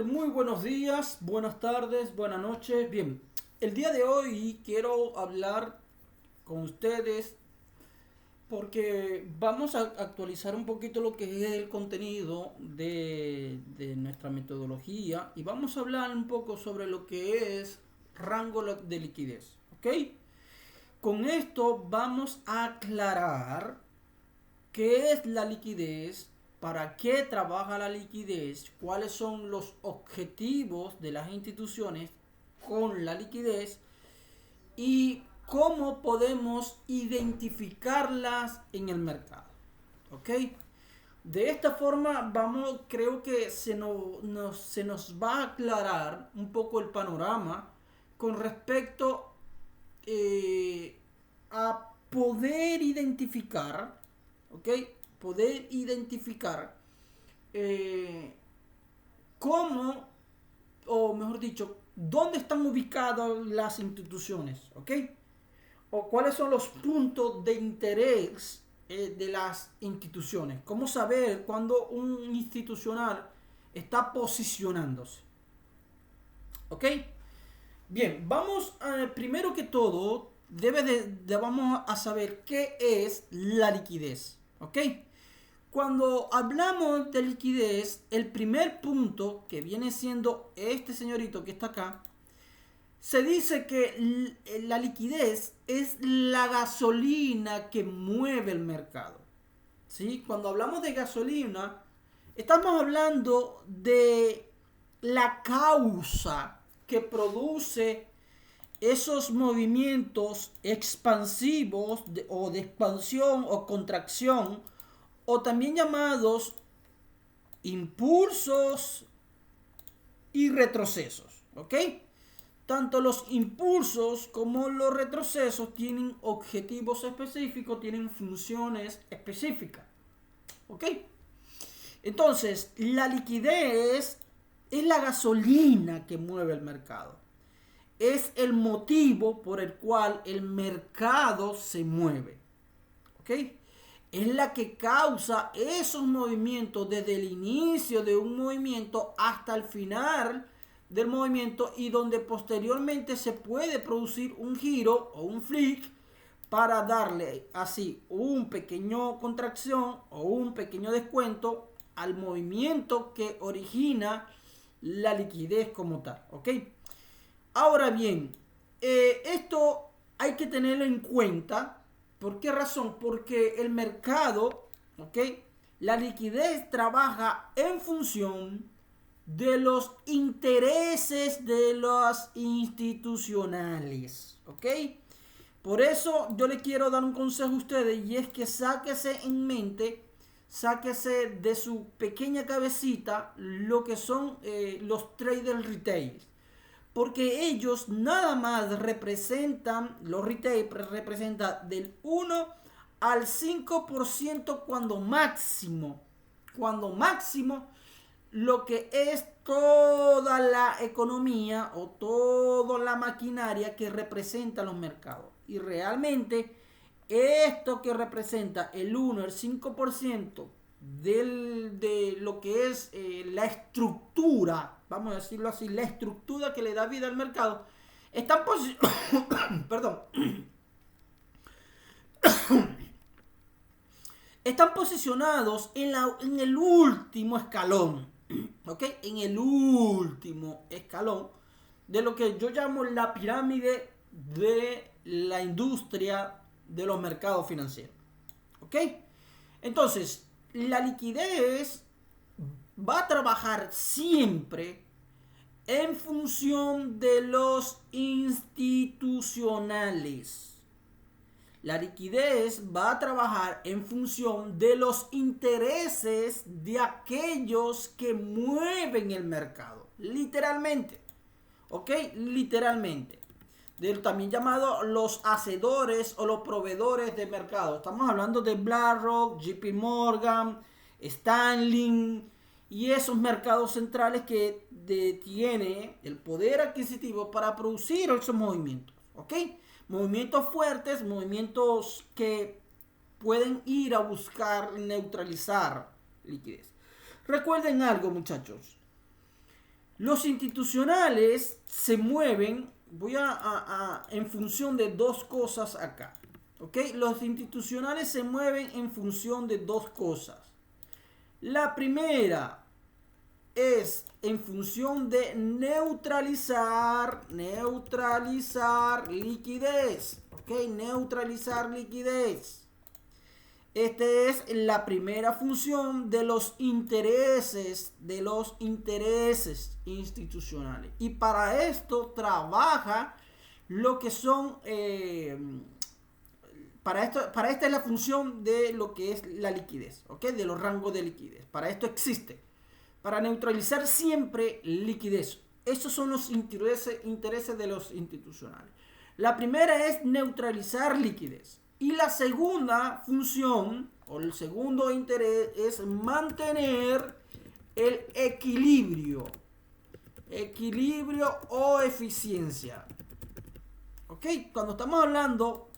Muy buenos días, buenas tardes, buenas noches. Bien, el día de hoy quiero hablar con ustedes porque vamos a actualizar un poquito lo que es el contenido de nuestra metodología y vamos a hablar un poco sobre lo que es rango de liquidez, ¿ok? Con esto vamos a aclarar qué es la liquidez, para qué trabaja la liquidez, cuáles son los objetivos de las instituciones con la liquidez y cómo podemos identificarlas en el mercado. ¿Ok? De esta forma creo que se nos va a aclarar un poco el panorama con respecto a poder identificar, ¿ok? Poder identificar eh, cómo, o mejor dicho, dónde están ubicadas las instituciones, ¿ok? O cuáles son los puntos de interés de las instituciones. Cómo saber cuándo un institucional está posicionándose, ¿ok? Bien, primero que todo, vamos a saber qué es la liquidez, ¿ok? Cuando hablamos de liquidez, el primer punto que viene siendo este señorito que está acá, se dice que la liquidez es la gasolina que mueve el mercado, ¿sí? Cuando hablamos de gasolina, estamos hablando de la causa que produce esos movimientos expansivos o de expansión o contracción, o también llamados impulsos y retrocesos, ¿ok? Tanto los impulsos como los retrocesos tienen objetivos específicos, tienen funciones específicas, ¿ok? Entonces, la liquidez es la gasolina que mueve el mercado. Es el motivo por el cual el mercado se mueve, ¿ok? Es la que causa esos movimientos desde el inicio de un movimiento hasta el final del movimiento, y donde posteriormente se puede producir un giro o un flick para darle así un pequeño contracción o un pequeño descuento al movimiento que origina la liquidez como tal, ¿ok? Ahora bien, esto hay que tenerlo en cuenta. ¿Por qué razón? Porque el mercado, ¿ok? La liquidez trabaja en función de los intereses de los institucionales, ¿ok? Por eso yo le quiero dar un consejo a ustedes, y es que sáquese en mente, sáquese de su pequeña cabecita lo que son los traders retail, porque ellos nada más representan, los retail representan del 1 al 5% cuando máximo, lo que es toda la economía o toda la maquinaria que representa los mercados. Y realmente esto que representa el 1 al 5% de lo que es la estructura, vamos a decirlo así, la estructura que le da vida al mercado, están, perdón, están posicionados en el último escalón, ¿ok? En el último escalón de lo que yo llamo la pirámide de la industria de los mercados financieros, ¿ok? Entonces, la liquidez va a trabajar siempre en función de los institucionales. La liquidez va a trabajar en función de los intereses de aquellos que mueven el mercado. Literalmente. ¿Ok? Literalmente. También llamado los hacedores o los proveedores de mercado. Estamos hablando de BlackRock, JP Morgan, Stanley y esos mercados centrales que tiene el poder adquisitivo para producir esos movimientos. ¿Ok? Movimientos fuertes, movimientos que pueden ir a buscar neutralizar liquidez. Recuerden algo, muchachos. Los institucionales se mueven, en función de dos cosas acá. ¿Ok? Los institucionales se mueven en función de dos cosas. La primera es en función de neutralizar liquidez. ¿Ok? Neutralizar liquidez. Esta es la primera función de los intereses institucionales. Y para esto trabaja lo que son, para esta es la función de lo que es la liquidez, ¿ok? De los rangos de liquidez. Para esto existe. Para neutralizar siempre liquidez. Esos son los intereses de los institucionales. La primera es neutralizar liquidez. Y la segunda función o el segundo interés es mantener el equilibrio o eficiencia. ¿Ok? Cuando estamos hablando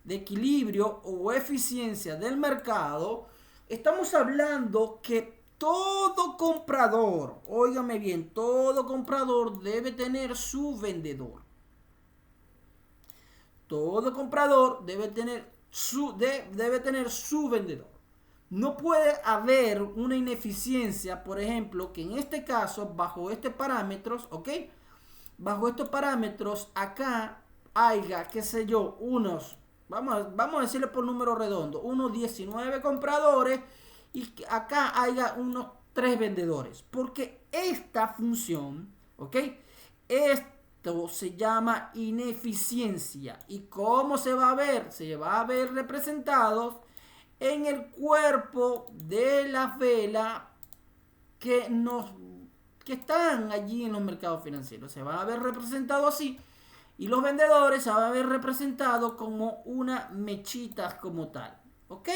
de equilibrio o eficiencia del mercado, estamos hablando que todo comprador, óigame bien, todo comprador debe tener su vendedor. Todo comprador debe tener su vendedor. No puede haber una ineficiencia, por ejemplo, que en este caso, bajo estos parámetros, ¿ok? Bajo estos parámetros, acá haya, qué sé yo, vamos a decirle por número redondo, unos 19 compradores y acá haya unos 3 vendedores. Porque esta función, ¿ok? Esto se llama ineficiencia. ¿Y cómo se va a ver? Se va a ver representados en el cuerpo de las velas que están allí en los mercados financieros. Se va a ver representado así. Y los vendedores se van a ver representados como una mechita como tal. ¿Ok?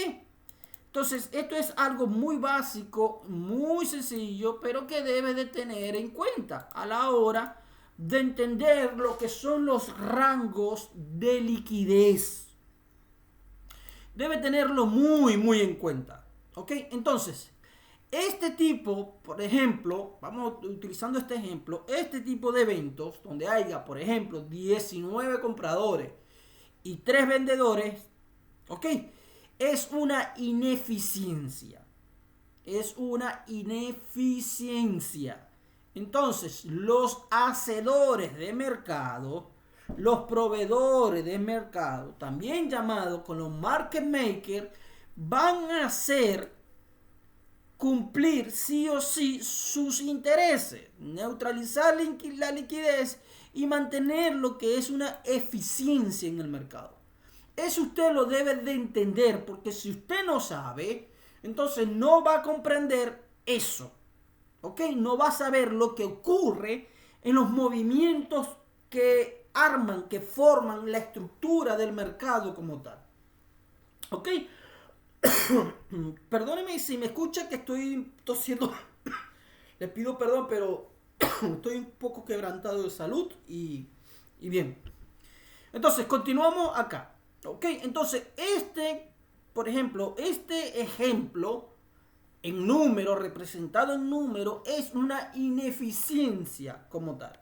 Entonces, esto es algo muy básico, muy sencillo, pero que debe de tener en cuenta a la hora de entender lo que son los rangos de liquidez. Debe tenerlo muy, muy en cuenta. ¿Ok? Entonces, este tipo, por ejemplo, vamos utilizando este ejemplo, este tipo de eventos donde haya, por ejemplo, 19 compradores y 3 vendedores, ¿ok? Es una ineficiencia. Es una ineficiencia. Entonces, los hacedores de mercado, los proveedores de mercado, también llamados con los market makers, van a hacer cumplir sí o sí sus intereses, neutralizar la liquidez y mantener lo que es una eficiencia en el mercado. Eso usted lo debe de entender, porque si usted no sabe, entonces no va a comprender eso. ¿Ok? No va a saber lo que ocurre en los movimientos que arman, que forman la estructura del mercado como tal. ¿Ok? Perdóneme si me escucha que estoy tosiendo. Les pido perdón, pero estoy un poco quebrantado de salud y bien. Entonces, continuamos acá. ¿Ok? Entonces, por ejemplo, este ejemplo en número, representado en número, es una ineficiencia como tal.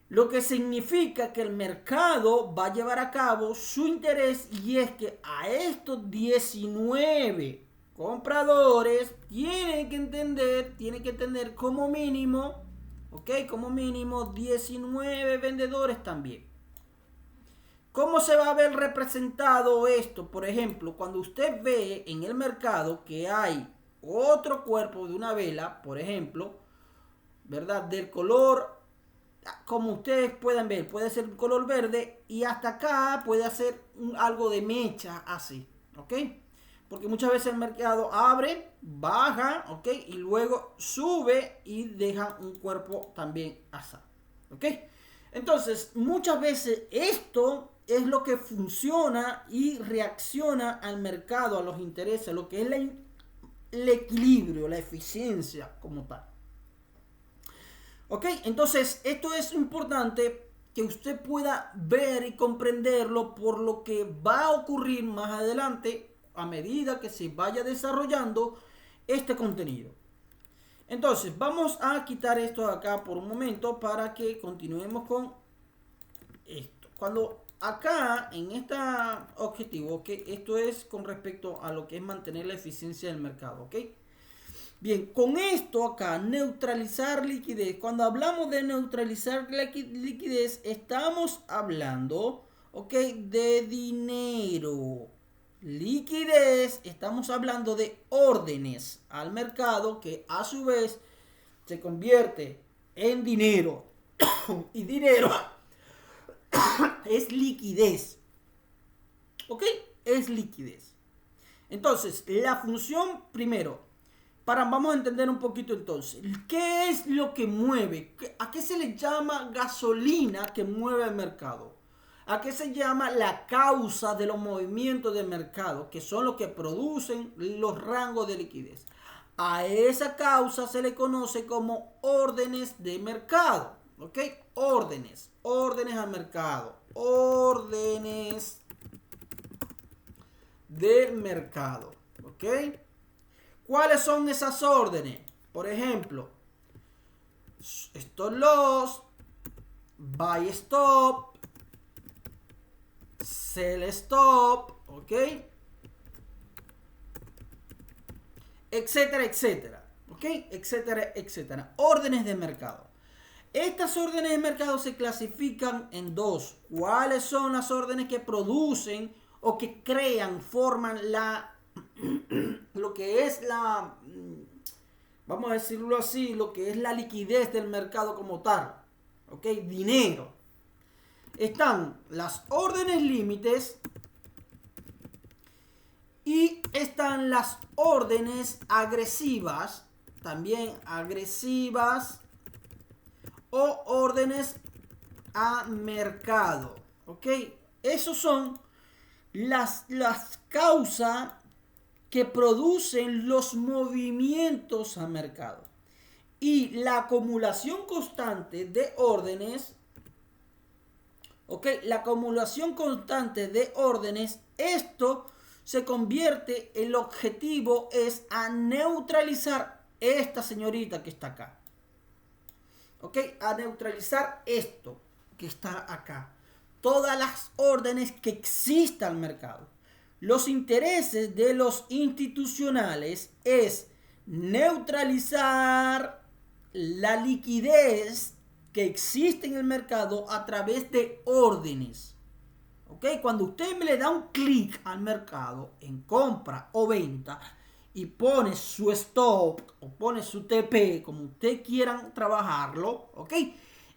Lo que significa que el mercado va a llevar a cabo su interés, y es que a estos 19 compradores tienen que entender como mínimo, ¿ok? Como mínimo 19 vendedores también. ¿Cómo se va a ver representado esto? Por ejemplo, cuando usted ve en el mercado que hay otro cuerpo de una vela, por ejemplo, ¿verdad? Del color, como ustedes pueden ver, puede ser color verde y hasta acá puede hacer algo de mecha así, ¿ok? Porque muchas veces el mercado abre, baja, ¿ok? Y luego sube y deja un cuerpo también así, ¿ok? Entonces, muchas veces esto es lo que funciona y reacciona al mercado, a los intereses, lo que es el equilibrio, la eficiencia como tal. ¿Ok? Entonces, esto es importante que usted pueda ver y comprenderlo por lo que va a ocurrir más adelante a medida que se vaya desarrollando este contenido. Entonces, vamos a quitar esto de acá por un momento para que continuemos con esto. Cuando acá, en este objetivo, ¿ok? Esto es con respecto a lo que es mantener la eficiencia del mercado, ¿ok? Bien, con esto acá, neutralizar liquidez. Cuando hablamos de neutralizar liquidez, estamos hablando, ¿ok? De dinero. Liquidez, estamos hablando de órdenes al mercado que a su vez se convierte en dinero. Y dinero es liquidez. ¿Ok? Es liquidez. Entonces, la función primero. Vamos a entender un poquito entonces. ¿Qué es lo que mueve? ¿A qué se le llama gasolina que mueve el mercado? ¿A qué se llama la causa de los movimientos del mercado? Que son los que producen los rangos de liquidez. A esa causa se le conoce como órdenes de mercado. ¿Ok? Órdenes. Órdenes al mercado. Órdenes del mercado. ¿Ok? ¿Cuáles son esas órdenes? Por ejemplo, stop loss, buy stop, sell stop, ¿ok? Etcétera, etcétera, ¿ok? Etcétera, etcétera. Órdenes de mercado. Estas órdenes de mercado se clasifican en dos. ¿Cuáles son las órdenes que producen o que crean, forman lo que es vamos a decirlo así, lo que es la liquidez del mercado como tal? ¿Ok? Dinero. Están las órdenes límites y están las órdenes agresivas, también agresivas, o órdenes a mercado. ¿Ok? Esos son las causas que producen los movimientos a mercado. Y la acumulación constante de órdenes, ¿ok? La acumulación constante de órdenes, esto se convierte, el objetivo es a neutralizar esta señorita que está acá. ¿Ok? A neutralizar esto que está acá. Todas las órdenes que existan al mercado. Los intereses de los institucionales es neutralizar la liquidez que existe en el mercado a través de órdenes. ¿Ok? Cuando usted le da un clic al mercado en compra o venta y pone su stop o pone su TP, como usted quieran trabajarlo, ¿ok?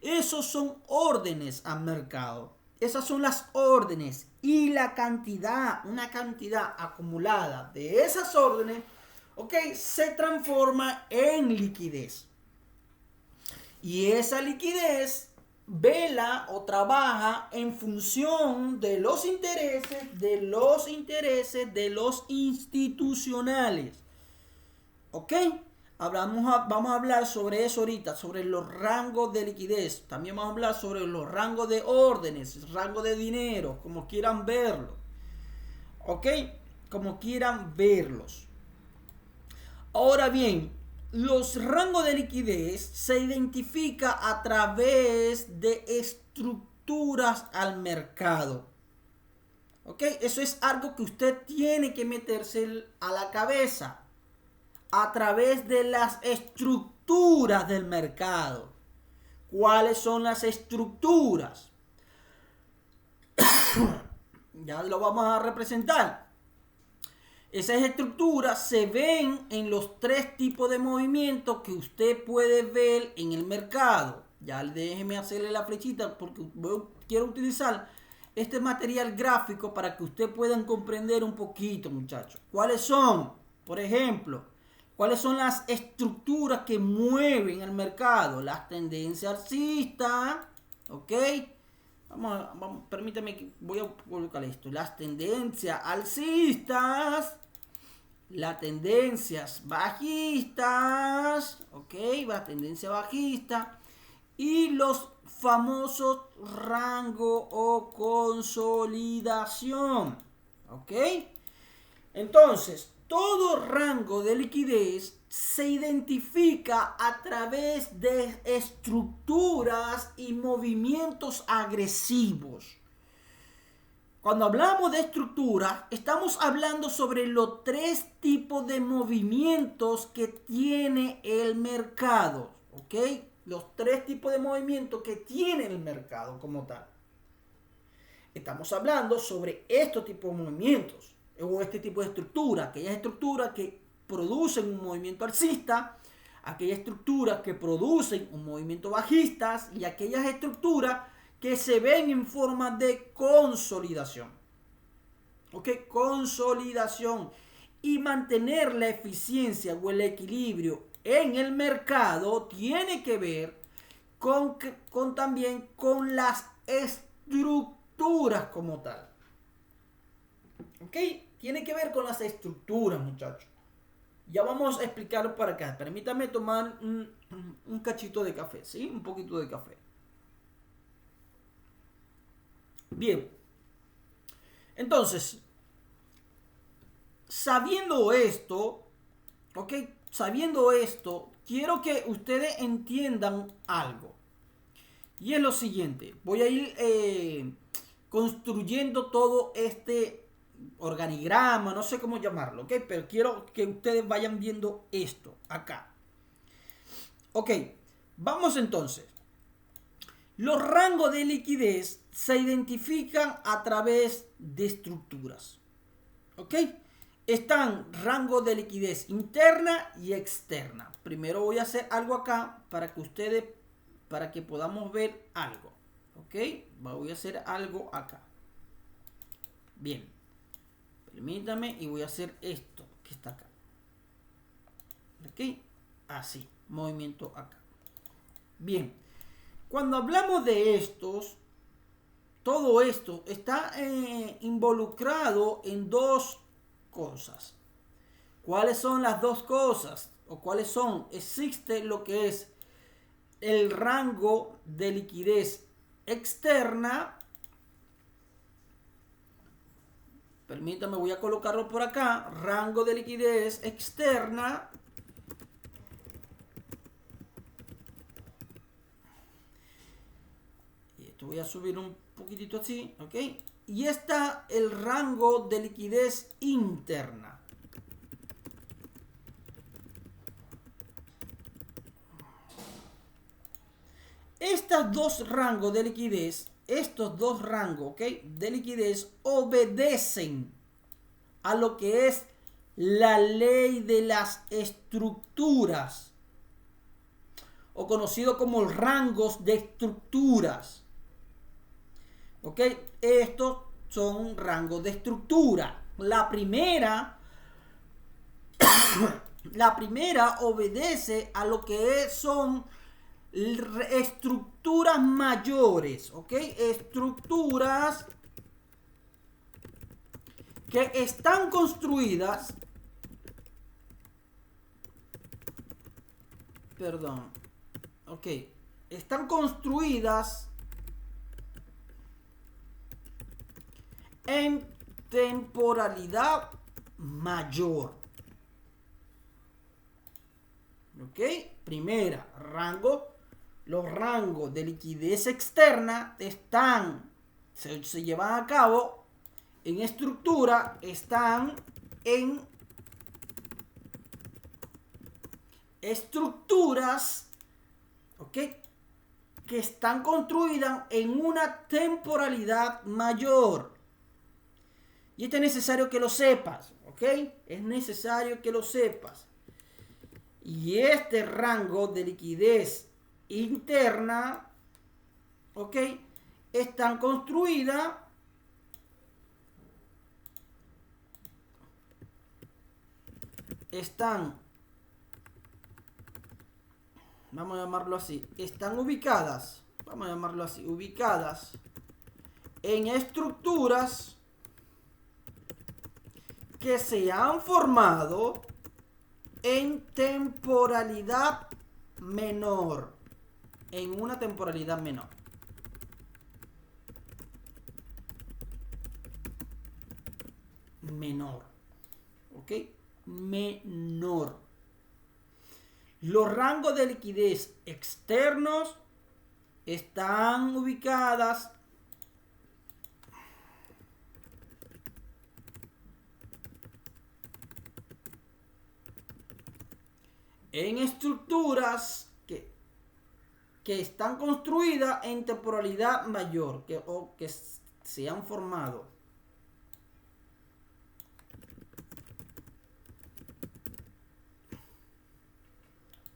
Esos son órdenes al mercado. Esas son las órdenes y la cantidad, una cantidad acumulada de esas órdenes, ¿ok? Se transforma en liquidez. Y esa liquidez vela o trabaja en función de los intereses de los institucionales. ¿Ok? Vamos a hablar sobre eso ahorita, sobre los rangos de liquidez. También vamos a hablar sobre los rangos de órdenes, rangos de dinero, como quieran verlo. ¿Ok? Como quieran verlos. Ahora bien, los rangos de liquidez se identifica a través de estructuras al mercado. ¿Ok? Eso es algo que usted tiene que meterse a la cabeza. A través de las estructuras del mercado. ¿Cuáles son las estructuras? Ya lo vamos a representar. Esas estructuras se ven en los tres tipos de movimientos que usted puede ver en el mercado. Ya déjeme hacerle la flechita porque quiero utilizar este material gráfico para que usted puedan comprender un poquito, muchachos. ¿Cuáles son? Por ejemplo, ¿cuáles son las estructuras que mueven el mercado? Las tendencias alcistas, ¿ok? Permítame que voy a colocar esto. Las tendencias alcistas, las tendencias bajistas, ¿ok? Las tendencias bajistas y los famosos rango o consolidación, ¿ok? Entonces, todo rango de liquidez se identifica a través de estructuras y movimientos agresivos. Cuando hablamos de estructura, estamos hablando sobre los 3 tipos de movimientos que tiene el mercado, ¿ok? Los 3 tipos de movimientos que tiene el mercado como tal. Estamos hablando sobre estos tipos de movimientos o este tipo de estructura, aquellas estructuras que producen un movimiento alcista, aquellas estructuras que producen un movimiento bajista y aquellas estructuras que se ven en forma de consolidación. ¿Ok? Consolidación. Y mantener la eficiencia o el equilibrio en el mercado tiene que ver también con las estructuras como tal. ¿Ok? Tiene que ver con las estructuras, muchachos. Ya vamos a explicarlo para acá. Permítame tomar un cachito de café, ¿sí? Un poquito de café. Bien. Entonces, sabiendo esto, ¿ok? Sabiendo esto, quiero que ustedes entiendan algo. Y es lo siguiente. Voy a ir construyendo todo este organigrama, no sé cómo llamarlo, ¿ok? Pero quiero que ustedes vayan viendo esto acá. Ok, vamos entonces. Los rangos de liquidez se identifican a través de estructuras. ¿Ok? Están rangos de liquidez interna y externa. Primero voy a hacer algo acá para que podamos ver algo. ¿Ok? Voy a hacer algo acá. Bien. Permítame y voy a hacer esto que está acá. ¿Ok? Así. Movimiento acá. Bien. Cuando hablamos de estos, todo esto está involucrado en 2 cosas. ¿Cuáles son las 2 cosas? ¿O cuáles son? Existe lo que es el rango de liquidez externa. Permítame, voy a colocarlo por acá. Rango de liquidez externa. Y esto voy a subir un poquitito así, ¿ok? Y está el rango de liquidez interna. Estos 2 rangos de liquidez, ¿ok? De liquidez obedecen a lo que es la ley de las estructuras, o conocido como rangos de estructuras. ¿Ok? Estos son rangos de estructura. La primera obedece a lo que son estructuras mayores, ¿ok? Estructuras que están construidas, están construidas en temporalidad mayor. ¿Ok? Primera, los rangos de liquidez externa se llevan a cabo en estructura, están en estructuras, ¿ok? Que están construidas en una temporalidad mayor. Y esto es necesario que lo sepas, ¿ok? Es necesario que lo sepas. Y este rango de liquidez interna, ¿ok? Están construidas vamos a llamarlo así, están ubicadas, vamos a llamarlo así, ubicadas en estructuras que se han formado en temporalidad menor, en una temporalidad menor. Menor, ¿ok? Menor. Los rangos de liquidez externos están ubicadas en estructuras que están construidas en temporalidad mayor o que se han formado.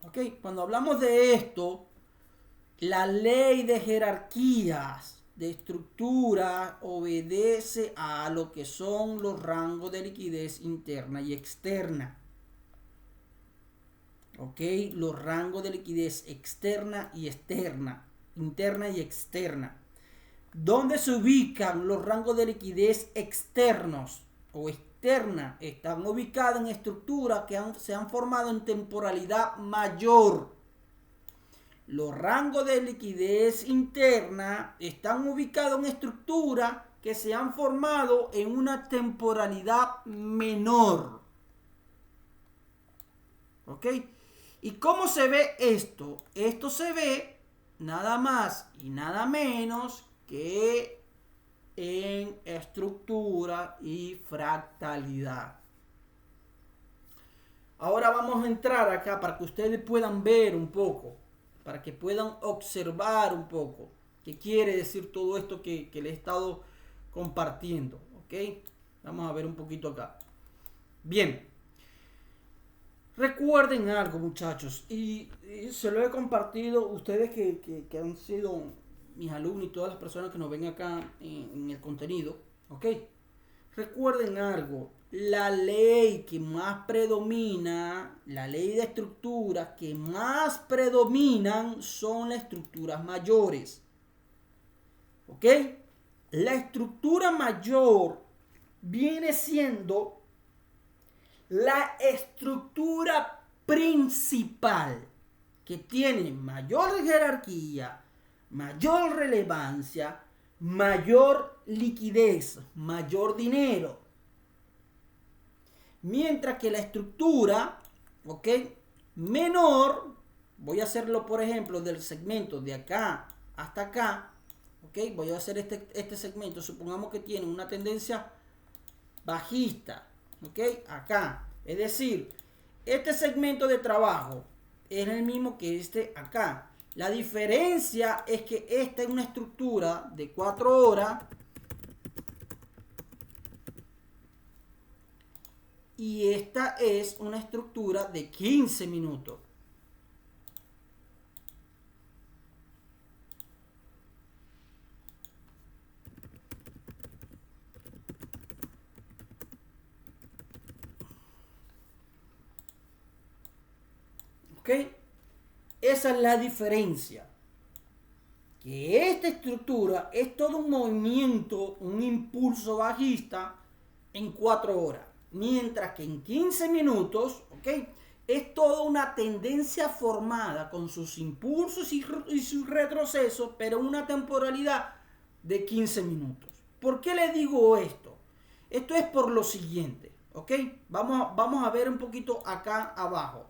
Ok, cuando hablamos de esto, la ley de jerarquías de estructura obedece a lo que son los rangos de liquidez interna y externa. Ok, los rangos de liquidez externa y externa, interna y externa. ¿Dónde se ubican los rangos de liquidez externos o externa? Están ubicados en estructuras que se han formado en temporalidad mayor. Los rangos de liquidez interna están ubicados en estructuras que se han formado en una temporalidad menor. ¿Ok? ¿Y cómo se ve esto? Esto se ve nada más y nada menos que en estructura y fractalidad. Ahora vamos a entrar acá para que ustedes puedan ver un poco, para que puedan observar un poco qué quiere decir todo esto que les he estado compartiendo. ¿Ok? Vamos a ver un poquito acá. Bien. Recuerden algo, muchachos, y se lo he compartido a ustedes que han sido mis alumnos y todas las personas que nos ven acá en el contenido, ¿ok? Recuerden algo, la ley que más predomina, la ley de estructuras que más predominan son las estructuras mayores, ¿ok? La estructura mayor viene siendo la estructura principal que tiene mayor jerarquía, mayor relevancia, mayor liquidez, mayor dinero. Mientras que la estructura, ¿ok?, menor, voy a hacerlo por ejemplo del segmento de acá hasta acá, ¿ok? Voy a hacer este segmento, supongamos que tiene una tendencia bajista. ¿Ok? Acá. Es decir, este segmento de trabajo es el mismo que este acá. La diferencia es que esta es una estructura de 4 horas y esta es una estructura de 15 minutos. ¿Ok? Esa es la diferencia. Que esta estructura es todo un movimiento, un impulso bajista en 4 horas. Mientras que en 15 minutos, ¿ok?, es toda una tendencia formada con sus impulsos y sus retrocesos, pero una temporalidad de 15 minutos. ¿Por qué le digo esto? Esto es por lo siguiente, ¿ok? Vamos a ver un poquito acá abajo.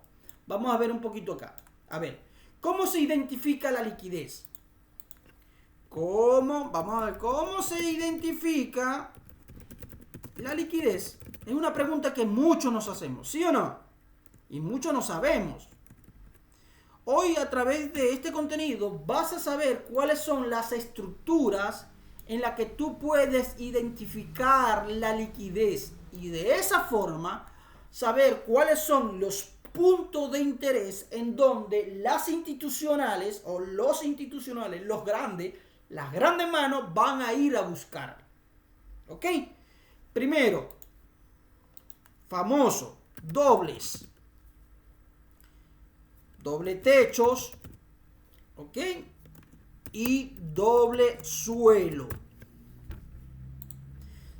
Vamos a ver un poquito acá. A ver, ¿cómo se identifica la liquidez? Vamos a ver cómo se identifica la liquidez. Es una pregunta que muchos nos hacemos, ¿sí o no? Y muchos no sabemos. Hoy a través de este contenido vas a saber cuáles son las estructuras en las que tú puedes identificar la liquidez y de esa forma saber cuáles son los puntos de interés en donde las institucionales o los institucionales, los grandes, las grandes manos van a ir a buscar. ¿Ok? Primero, famoso, dobles. Doble techos. ¿Ok? Y doble suelo.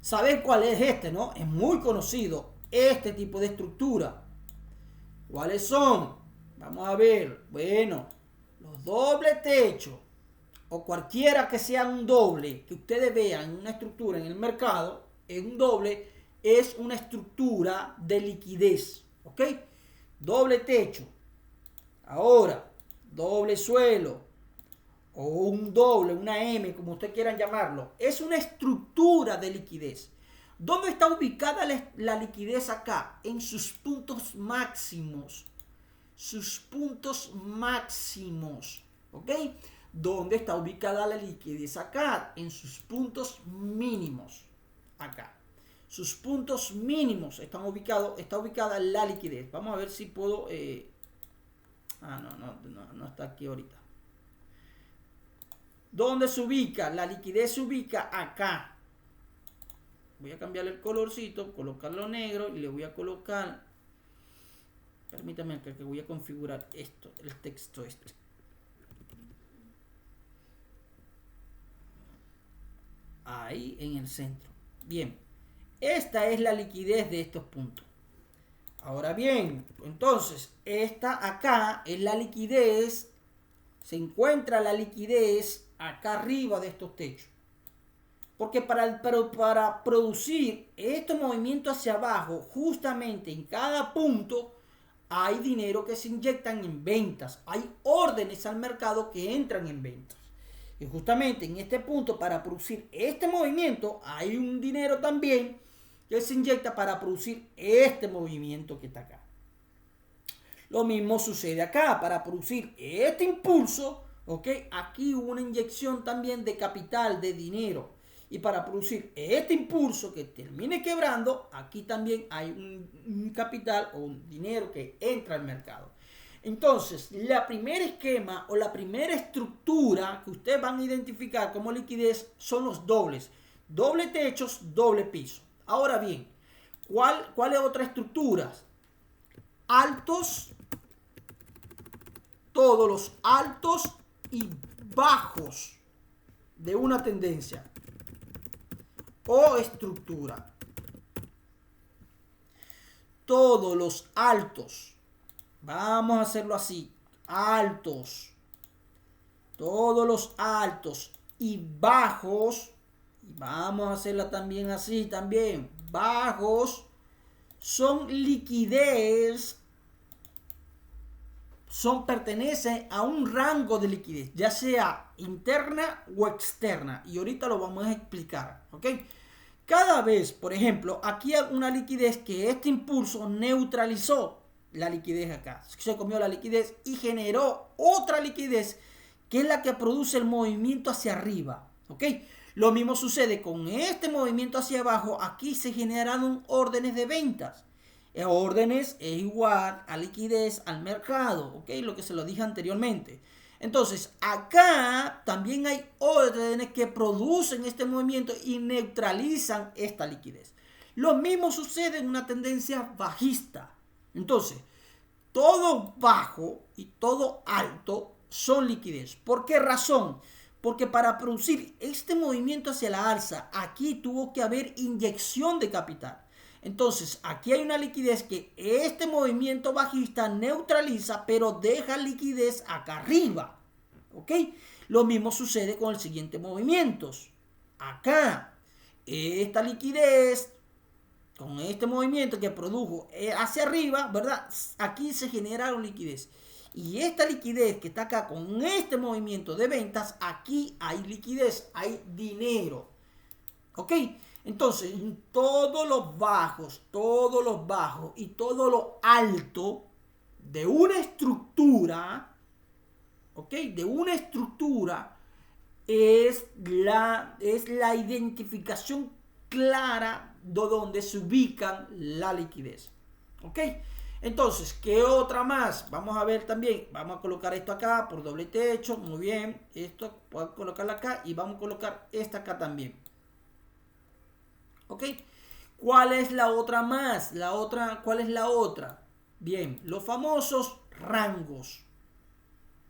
¿Saben cuál es este, no? Es muy conocido este tipo de estructura. ¿Cuáles son? Vamos a ver. Bueno, los doble techos o cualquiera que sea un doble que ustedes vean en una estructura en el mercado, en un doble es una estructura de liquidez, ¿ok? Doble techo. Ahora, doble suelo o un doble, una M, como ustedes quieran llamarlo, es una estructura de liquidez. ¿Dónde está ubicada la liquidez acá? En sus puntos máximos. Sus puntos máximos. ¿Ok? ¿Dónde está ubicada la liquidez acá? En sus puntos mínimos. Acá. Sus puntos mínimos están ubicados. Está ubicada la liquidez. Vamos a ver si puedo. No está aquí ahorita. ¿Dónde se ubica? La liquidez se ubica acá. Voy a cambiarle el colorcito, colocarlo negro y le voy a colocar. Permítame acá que voy a configurar esto, el texto este. Ahí en el centro. Bien, esta es la liquidez de estos puntos. Ahora bien, entonces, esta acá es la liquidez. Se encuentra la liquidez acá arriba de estos techos. Porque para producir estos movimientos hacia abajo, justamente en cada punto, hay dinero que se inyectan en ventas. Hay órdenes al mercado que entran en ventas. Y justamente en este punto, para producir este movimiento, hay un dinero también que se inyecta para producir este movimiento que está acá. Lo mismo sucede acá. Para producir este impulso, ¿ok? Aquí hubo una inyección también de capital, de dinero. Y para producir este impulso que termine quebrando, aquí también hay un capital o un dinero que entra al mercado. Entonces, la primera esquema o la primera estructura que ustedes van a identificar como liquidez son los dobles. Doble techos, doble piso. Ahora bien, ¿cuál es otra estructura? Altos, todos los altos y bajos de una tendencia o estructura. Todos los altos. Vamos a hacerlo así. Altos. Todos los altos y bajos. Y vamos a hacerla también así también. Bajos son liquidez. Pertenecen a un rango de liquidez, ya sea interna o externa. Y ahorita lo vamos a explicar. ¿Ok? Cada vez, por ejemplo, aquí hay una liquidez que este impulso neutralizó la liquidez acá. Se comió la liquidez y generó otra liquidez que es la que produce el movimiento hacia arriba. ¿Ok? Lo mismo sucede con este movimiento hacia abajo. Aquí se generaron órdenes de ventas. Órdenes es igual a liquidez al mercado. ¿Ok? Lo que se lo dije anteriormente. Entonces, acá también hay órdenes que producen este movimiento y neutralizan esta liquidez. Lo mismo sucede en una tendencia bajista. Entonces, todo bajo y todo alto son liquidez. ¿Por qué razón? Porque para producir este movimiento hacia la alza, aquí tuvo que haber inyección de capital. Entonces, aquí hay una liquidez que este movimiento bajista neutraliza, pero deja liquidez acá arriba. ¿Ok? Lo mismo sucede con el siguiente movimiento. Acá, esta liquidez, con este movimiento que produjo hacia arriba, ¿verdad? Aquí se generaron liquidez. Y esta liquidez que está acá con este movimiento de ventas, aquí hay liquidez, hay dinero. ¿Ok? Entonces, en todos los bajos y todo lo alto de una estructura, ¿ok? De una estructura es la identificación clara de donde se ubican la liquidez. ¿Ok? Entonces, ¿qué otra más? Vamos a ver también. Vamos a colocar esto acá por doble techo. Muy bien. Esto puedo colocarla acá y vamos a colocar esta acá también. ¿Ok? ¿Cuál es la otra más? ¿Cuál es la otra? Bien, los famosos rangos.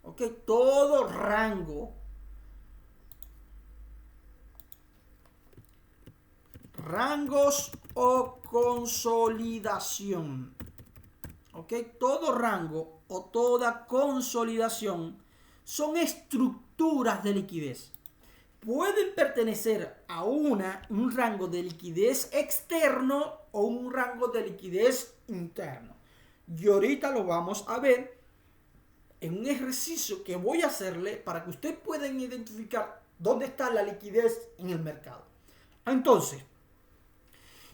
¿Ok? Todo rango. Rangos o consolidación. ¿Ok? Todo rango o toda consolidación son estructuras de liquidez. Pueden pertenecer a un rango de liquidez externo o un rango de liquidez interno. Y ahorita lo vamos a ver en un ejercicio que voy a hacerle para que ustedes puedan identificar dónde está la liquidez en el mercado. Entonces,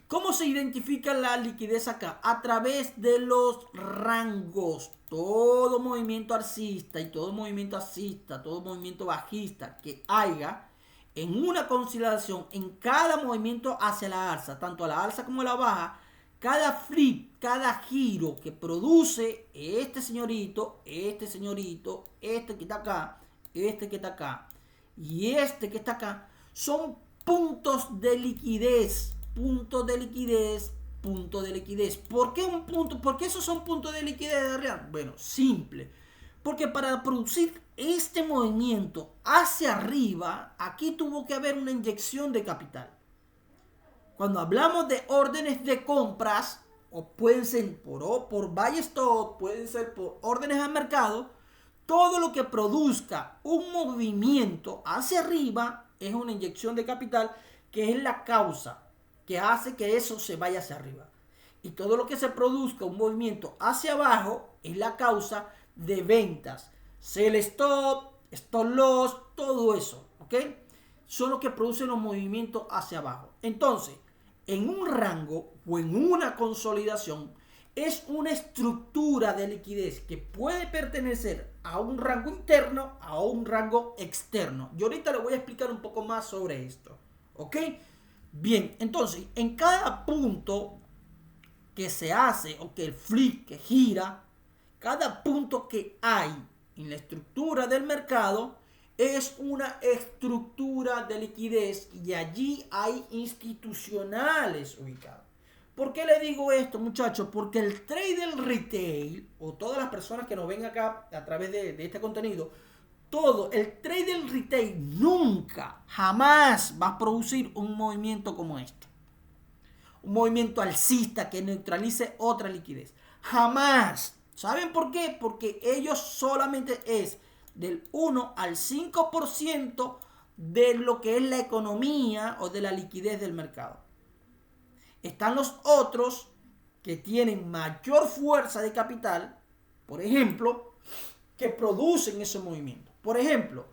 ¿cómo se identifica la liquidez acá? A través de los rangos. Todo movimiento alcista y todo movimiento alcista, todo movimiento bajista que haya en una consideración en cada movimiento hacia la alza, tanto a la alza como a la baja, cada flip, cada giro que produce este señorito, este que está acá, este que está acá y este que está acá, son puntos de liquidez, puntos de liquidez, punto de liquidez. ¿Por qué un punto? ¿Por qué esos son puntos de liquidez, Adrián? Bueno, simple. Porque para producir este movimiento hacia arriba, aquí tuvo que haber una inyección de capital. Cuando hablamos de órdenes de compras, o pueden ser por buy stop, pueden ser por órdenes al mercado, todo lo que produzca un movimiento hacia arriba es una inyección de capital que es la causa que hace que eso se vaya hacia arriba. Y todo lo que se produzca un movimiento hacia abajo es la causa de ventas. Sell stop, stop loss, todo eso, ¿ok? Son los que producen los movimientos hacia abajo. Entonces, en un rango o en una consolidación es una estructura de liquidez que puede pertenecer a un rango interno, a un rango externo. Yo ahorita le voy a explicar un poco más sobre esto, ¿ok? Bien, entonces, en cada punto que se hace o que el flip que gira, cada punto que hay en la estructura del mercado es una estructura de liquidez y allí hay institucionales ubicados. ¿Por qué le digo esto, muchachos? Porque el trader retail o todas las personas que nos ven acá a través de este contenido, el trader retail nunca, jamás va a producir un movimiento como este. Un movimiento alcista que neutralice otra liquidez. Jamás. ¿Saben por qué? Porque ellos solamente es del 1 al 5% de lo que es la economía o de la liquidez del mercado. Están los otros que tienen mayor fuerza de capital, por ejemplo, que producen ese movimiento. Por ejemplo,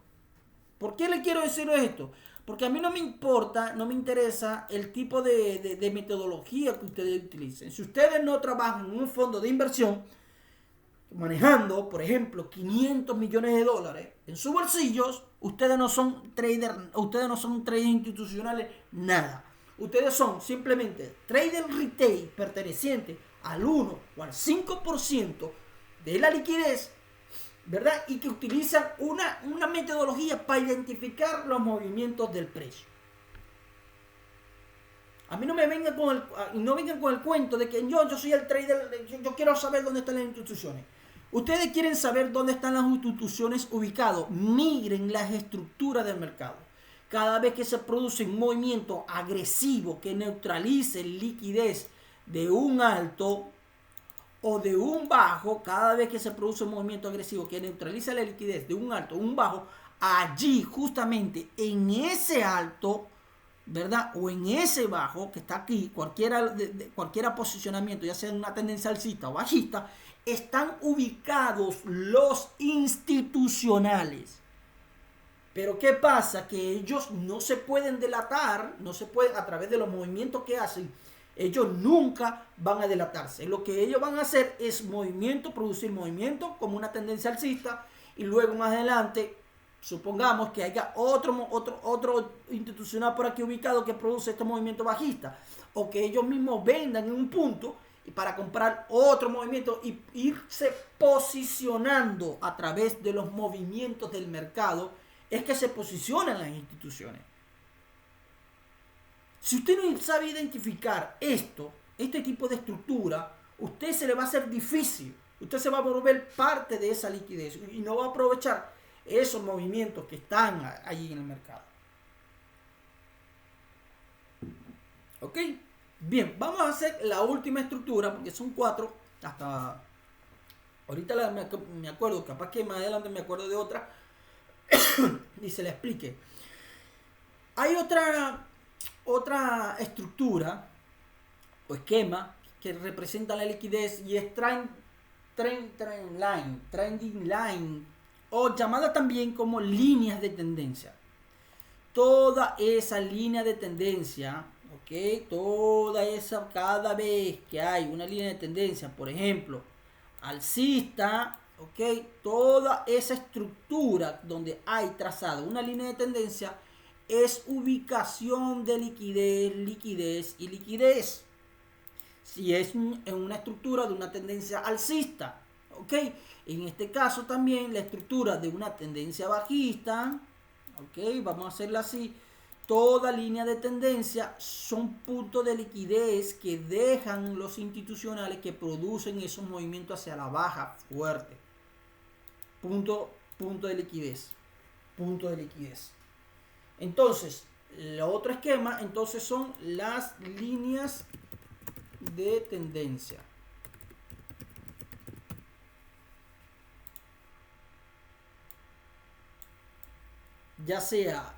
¿por qué le quiero decir esto? Porque a mí no me importa, no me interesa el tipo de metodología que ustedes utilicen. Si ustedes no trabajan en un fondo de inversión, manejando, por ejemplo, 500 millones de dólares en sus bolsillos, ustedes no son traders institucionales, nada. Ustedes son simplemente traders retail pertenecientes al 1 o al 5% de la liquidez, ¿verdad? Y que utilizan una metodología para identificar los movimientos del precio. A mí no me vengan con el cuento de que yo soy el trader, yo quiero saber dónde están las instituciones. Ustedes quieren saber dónde están las instituciones ubicadas. Migren las estructuras del mercado. Cada vez que se produce un movimiento agresivo que neutralice liquidez de un alto o de un bajo, cada vez que se produce un movimiento agresivo que neutraliza la liquidez de un alto o un bajo, allí justamente en ese alto, ¿verdad? O en ese bajo que está aquí, cualquiera posicionamiento, ya sea una tendencia alcista o bajista, están ubicados los institucionales. Pero ¿qué pasa? Que ellos no se pueden delatar, no se pueden, a través de los movimientos que hacen, ellos nunca van a delatarse. Lo que ellos van a hacer es producir movimiento como una tendencia alcista y luego más adelante, supongamos que haya otro institucional por aquí ubicado que produce este movimiento bajista o que ellos mismos vendan en un punto y para comprar otro movimiento y irse posicionando a través de los movimientos del mercado es que se posicionan las instituciones. Si usted no sabe identificar este tipo de estructura, usted se le va a hacer difícil. Usted se va a volver parte de esa liquidez y no va a aprovechar esos movimientos que están allí en el mercado. ¿Ok? Bien, vamos a hacer la última estructura porque son 4. Hasta ahorita me acuerdo, capaz que más adelante me acuerdo de otra y se la explique. Hay otra estructura o esquema que representa la liquidez y extraen trending line, o llamada también como líneas de tendencia. Toda esa línea de tendencia, ok, cada vez que hay una línea de tendencia, por ejemplo, alcista, ok, toda esa estructura donde hay trazado una línea de tendencia es ubicación de liquidez, liquidez y liquidez. Si es en una estructura de una tendencia alcista, ok, en este caso también la estructura de una tendencia bajista, ok, vamos a hacerla así. Toda línea de tendencia son puntos de liquidez que dejan los institucionales que producen esos movimientos hacia la baja fuerte. Punto de liquidez. Punto de liquidez. Entonces, el otro esquema entonces son las líneas de tendencia. Ya sea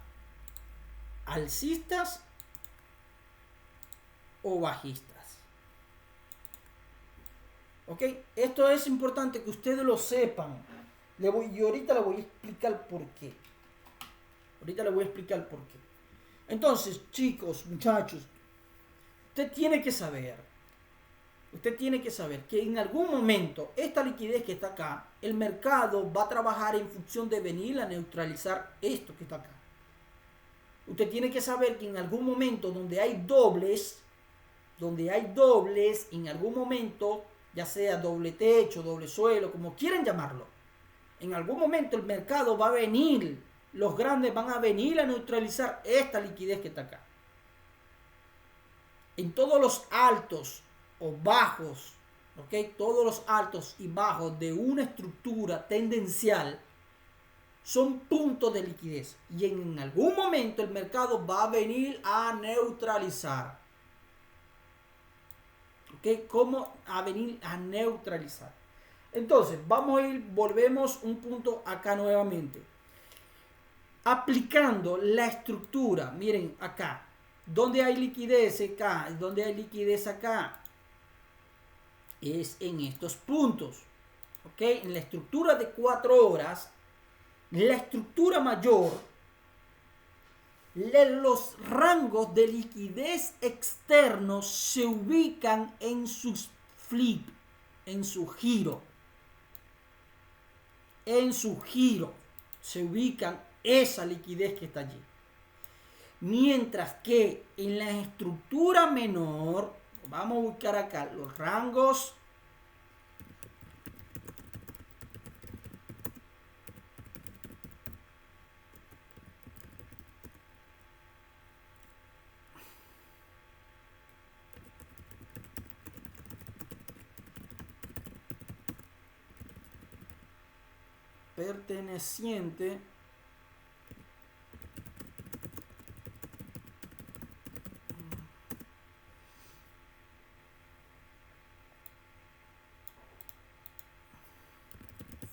alcistas o bajistas. ¿Ok? Esto es importante que ustedes lo sepan. Y ahorita le voy a explicar por qué. Entonces, chicos, muchachos, usted tiene que saber que en algún momento esta liquidez que está acá, el mercado va a trabajar en función de venir a neutralizar esto que está acá. Usted tiene que saber que en algún momento donde hay dobles, en algún momento, ya sea doble techo, doble suelo, como quieran llamarlo, en algún momento el mercado va a venir, los grandes van a venir a neutralizar esta liquidez que está acá. En todos los altos o bajos, ¿ok? Todos los altos y bajos de una estructura tendencial son puntos de liquidez y en algún momento el mercado va a venir a neutralizar. ¿Ok? ¿Cómo a venir a neutralizar? Entonces, volvemos un punto acá nuevamente. Aplicando la estructura, miren acá, donde hay liquidez acá, es en estos puntos. ¿Ok? En la estructura de 4 horas, la estructura mayor, los rangos de liquidez externos se ubican en sus flip, en su giro. Se ubican esa liquidez que está allí. Mientras que en la estructura menor, vamos a buscar acá los rangos perteneciente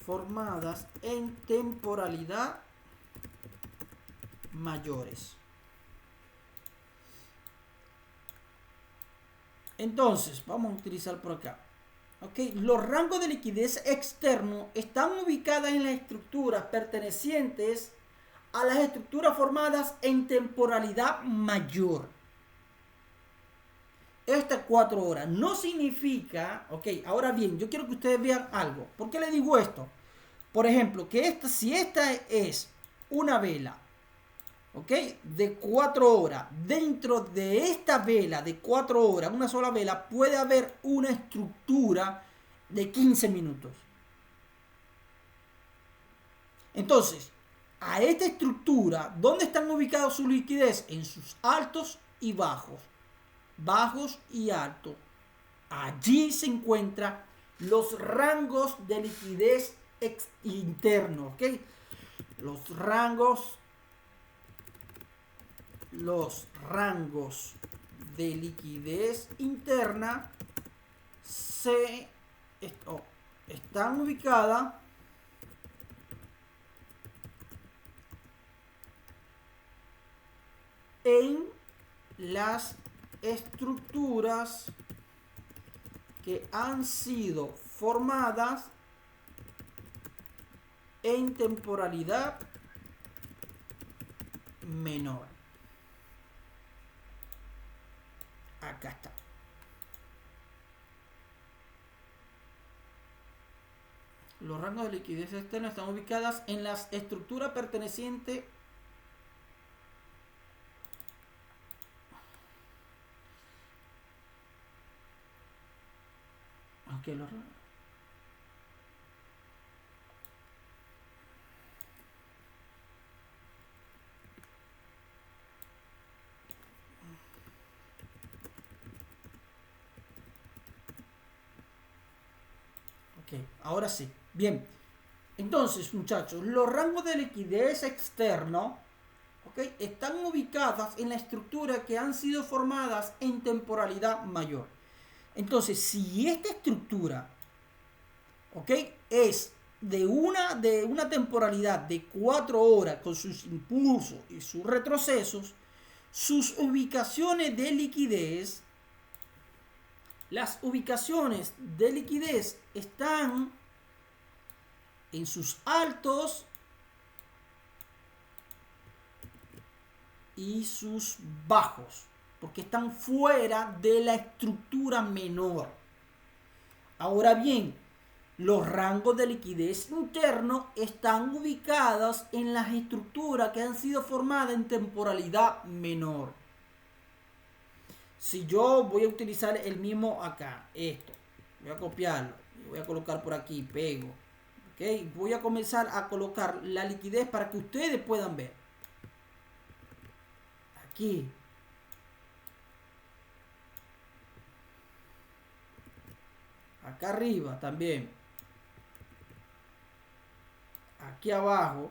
formadas en temporalidad mayores. Entonces, vamos a utilizar por acá. Okay. Los rangos de liquidez externo están ubicados en las estructuras pertenecientes a las estructuras formadas en temporalidad mayor. Estas 4 horas no significa, ok, ahora bien, yo quiero que ustedes vean algo. ¿Por qué le digo esto? Por ejemplo, que si esta es una vela, ok, de 4 horas, dentro de esta vela de 4 horas, una sola vela, puede haber una estructura de 15 minutos. Entonces, a esta estructura, ¿dónde están ubicados su liquidez? En sus altos y bajos. Bajos y altos. Allí se encuentran los rangos de liquidez interno, ¿ok? Los rangos de liquidez interna están ubicadas en las estructuras que han sido formadas en temporalidad menor. Acá está. Los rangos de liquidez externa están ubicadas en las estructuras pertenecientes okay, ahora sí. Bien. Entonces, muchachos, los rangos de liquidez externo, ¿okay?, están ubicadas en la estructura que han sido formadas en temporalidad mayor. Entonces, si esta estructura, ¿ok?, es de una temporalidad de 4 horas con sus impulsos y sus retrocesos, sus ubicaciones de liquidez, las ubicaciones de liquidez están en sus altos y sus bajos, porque están fuera de la estructura menor. Ahora bien, los rangos de liquidez interno están ubicados en las estructuras que han sido formadas en temporalidad menor. Si yo voy a utilizar el mismo acá, esto, voy a copiarlo, voy a colocar por aquí, pego, ¿ok? Voy a comenzar a colocar la liquidez para que ustedes puedan ver. Aquí. Acá arriba también. Aquí abajo.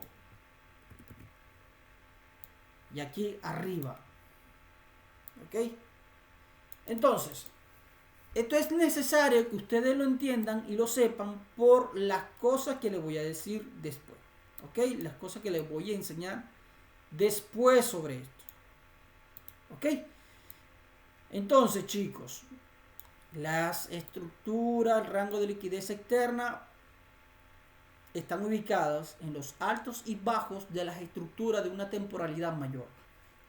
Y aquí arriba. ¿Ok? Entonces, esto es necesario que ustedes lo entiendan y lo sepan por las cosas que les voy a decir después. ¿Ok? Las cosas que les voy a enseñar después sobre esto. ¿Ok? Entonces, chicos, las estructuras, el rango de liquidez externa están ubicados en los altos y bajos de las estructuras de una temporalidad mayor.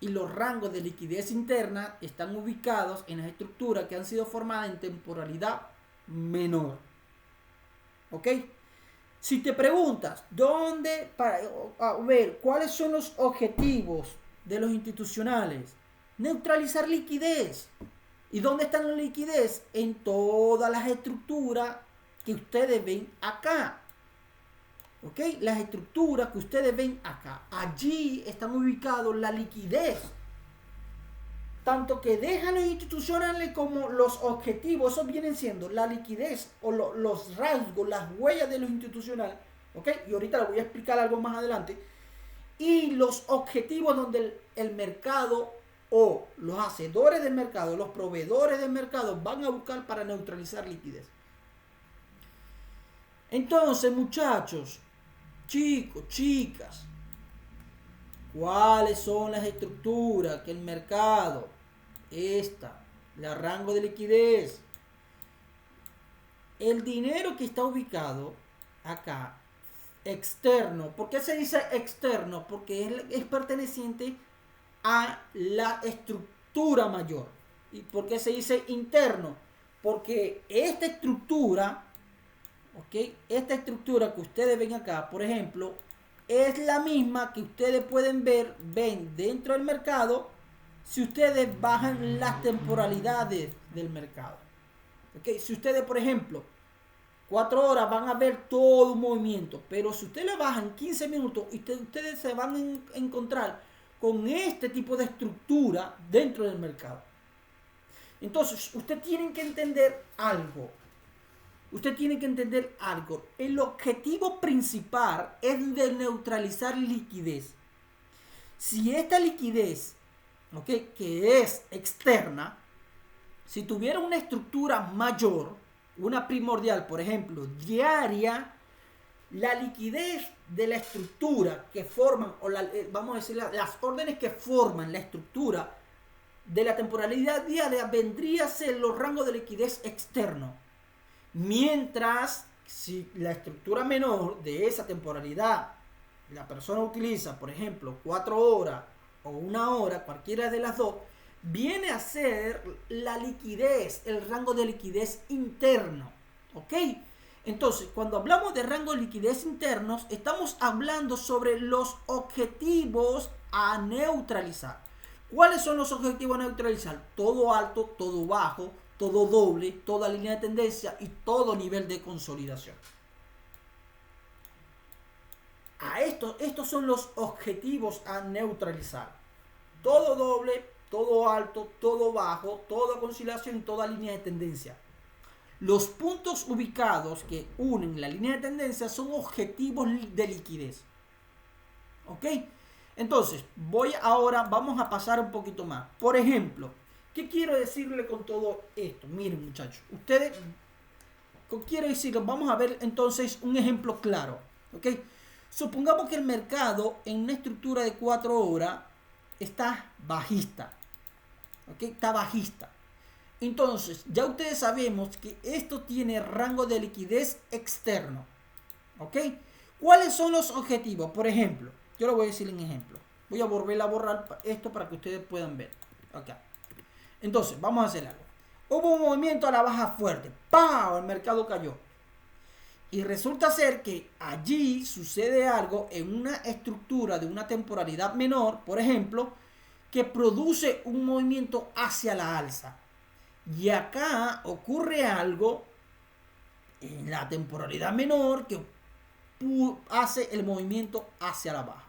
Y los rangos de liquidez interna están ubicados en las estructuras que han sido formadas en temporalidad menor. ¿Ok? Si te preguntas, ¿dónde, a ver, cuáles son los objetivos de los institucionales? Neutralizar liquidez. ¿Y dónde están la liquidez? En todas las estructuras que ustedes ven acá. ¿Ok? Las estructuras que ustedes ven acá. Allí están ubicados la liquidez. Tanto que dejan los institucionales como los objetivos. Eso vienen siendo la liquidez o los rasgos, las huellas de los institucionales. ¿Ok? Y ahorita les voy a explicar algo más adelante. Y los objetivos donde el mercado o los hacedores del mercado, los proveedores del mercado van a buscar para neutralizar liquidez. Entonces, muchachos, chicos, chicas, ¿cuáles son las estructuras que el mercado, el rango de liquidez, el dinero que está ubicado acá, externo? ¿Por qué se dice externo? Porque es perteneciente a la estructura mayor. ¿Y por qué se dice interno? Porque esta estructura, ¿ok?, esta estructura que ustedes ven acá, por ejemplo, es la misma que ustedes ven dentro del mercado si ustedes bajan las temporalidades del mercado. ¿Ok? Si ustedes, por ejemplo, 4 horas van a ver todo un movimiento, pero si ustedes le bajan 15 minutos, ustedes se van a encontrar con este tipo de estructura dentro del mercado. Entonces, usted tiene que entender algo. El objetivo principal es de neutralizar liquidez. Si esta liquidez, ¿okay?, que es externa, si tuviera una estructura mayor, una primordial, por ejemplo, diaria, la liquidez de la estructura que forman, o vamos a decir, las órdenes que forman la estructura de la temporalidad diaria vendría a ser los rangos de liquidez externo. Mientras, si la estructura menor de esa temporalidad la persona utiliza, por ejemplo, 4 horas o 1 hora, cualquiera de las dos, viene a ser la liquidez, el rango de liquidez interno. ¿Ok? Entonces, cuando hablamos de rango de liquidez internos, estamos hablando sobre los objetivos a neutralizar. ¿Cuáles son los objetivos a neutralizar? Todo alto, todo bajo, todo doble, toda línea de tendencia y todo nivel de consolidación. Estos son los objetivos a neutralizar. Todo doble, todo alto, todo bajo, toda conciliación, toda línea de tendencia. Los puntos ubicados que unen la línea de tendencia son objetivos de liquidez. ¿Ok? Entonces, vamos a pasar un poquito más. Por ejemplo, ¿qué quiero decirle con todo esto? Miren, muchachos, quiero decirles, vamos a ver entonces un ejemplo claro. ¿Ok? Supongamos que el mercado en una estructura de 4 horas está bajista. ¿Ok? Está bajista. Entonces, ya ustedes sabemos que esto tiene rango de liquidez externo. ¿Ok? ¿Cuáles son los objetivos? Por ejemplo, yo lo voy a decir en ejemplo. Voy a volver a borrar esto para que ustedes puedan ver. Acá. Entonces, vamos a hacer algo. Hubo un movimiento a la baja fuerte. ¡Pau! El mercado cayó. Y resulta ser que allí sucede algo en una estructura de una temporalidad menor, por ejemplo, que produce un movimiento hacia la alza. Y acá ocurre algo en la temporalidad menor que hace el movimiento hacia la baja.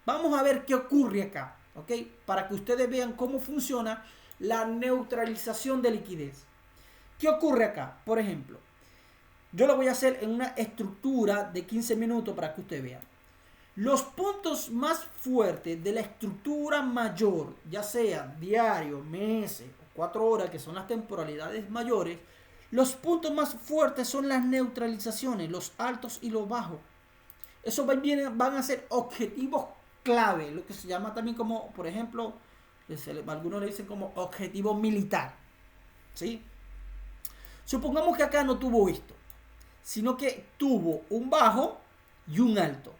Vamos a ver qué ocurre acá, ¿ok? Para que ustedes vean cómo funciona la neutralización de liquidez. ¿Qué ocurre acá? Por ejemplo, yo lo voy a hacer en una estructura de 15 minutos para que ustedes vean. Los puntos más fuertes de la estructura mayor, ya sea diario, meses o 4 horas, que son las temporalidades mayores, los puntos más fuertes son las neutralizaciones, los altos y los bajos. Esos van a ser objetivos clave, lo que se llama también como, por ejemplo, algunos le dicen como objetivo militar. ¿Sí? Supongamos que acá no tuvo esto, sino que tuvo un bajo y un alto.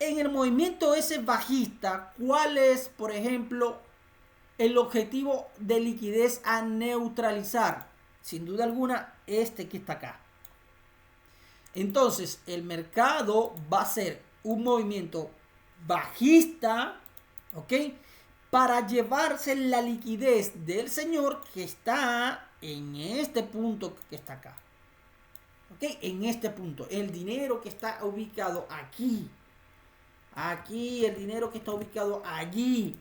En el movimiento ese bajista, ¿cuál es, por ejemplo, el objetivo de liquidez a neutralizar? Sin duda alguna, este que está acá. Entonces, el mercado va a ser un movimiento bajista, ¿ok? Para llevarse la liquidez del señor que está en este punto que está acá. ¿Ok? En este punto. El dinero que está ubicado aquí. Aquí, el dinero que está ubicado allí.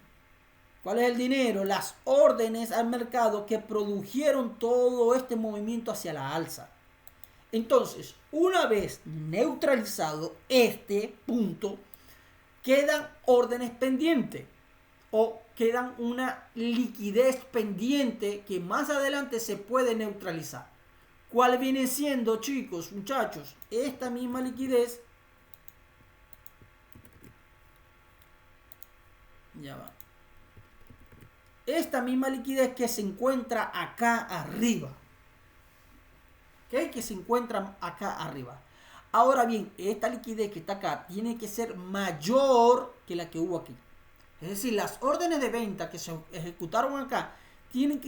¿Cuál es el dinero? Las órdenes al mercado que produjeron todo este movimiento hacia la alza. Entonces, una vez neutralizado este punto, quedan órdenes pendientes o quedan una liquidez pendiente que más adelante se puede neutralizar. ¿Cuál viene siendo, chicos, muchachos? Esta misma liquidez. Ya va. Esta misma liquidez que se encuentra acá arriba. ¿Ok? Que se encuentra acá arriba. Ahora bien, esta liquidez que está acá tiene que ser mayor que la que hubo aquí. Es decir, las órdenes de venta que se ejecutaron acá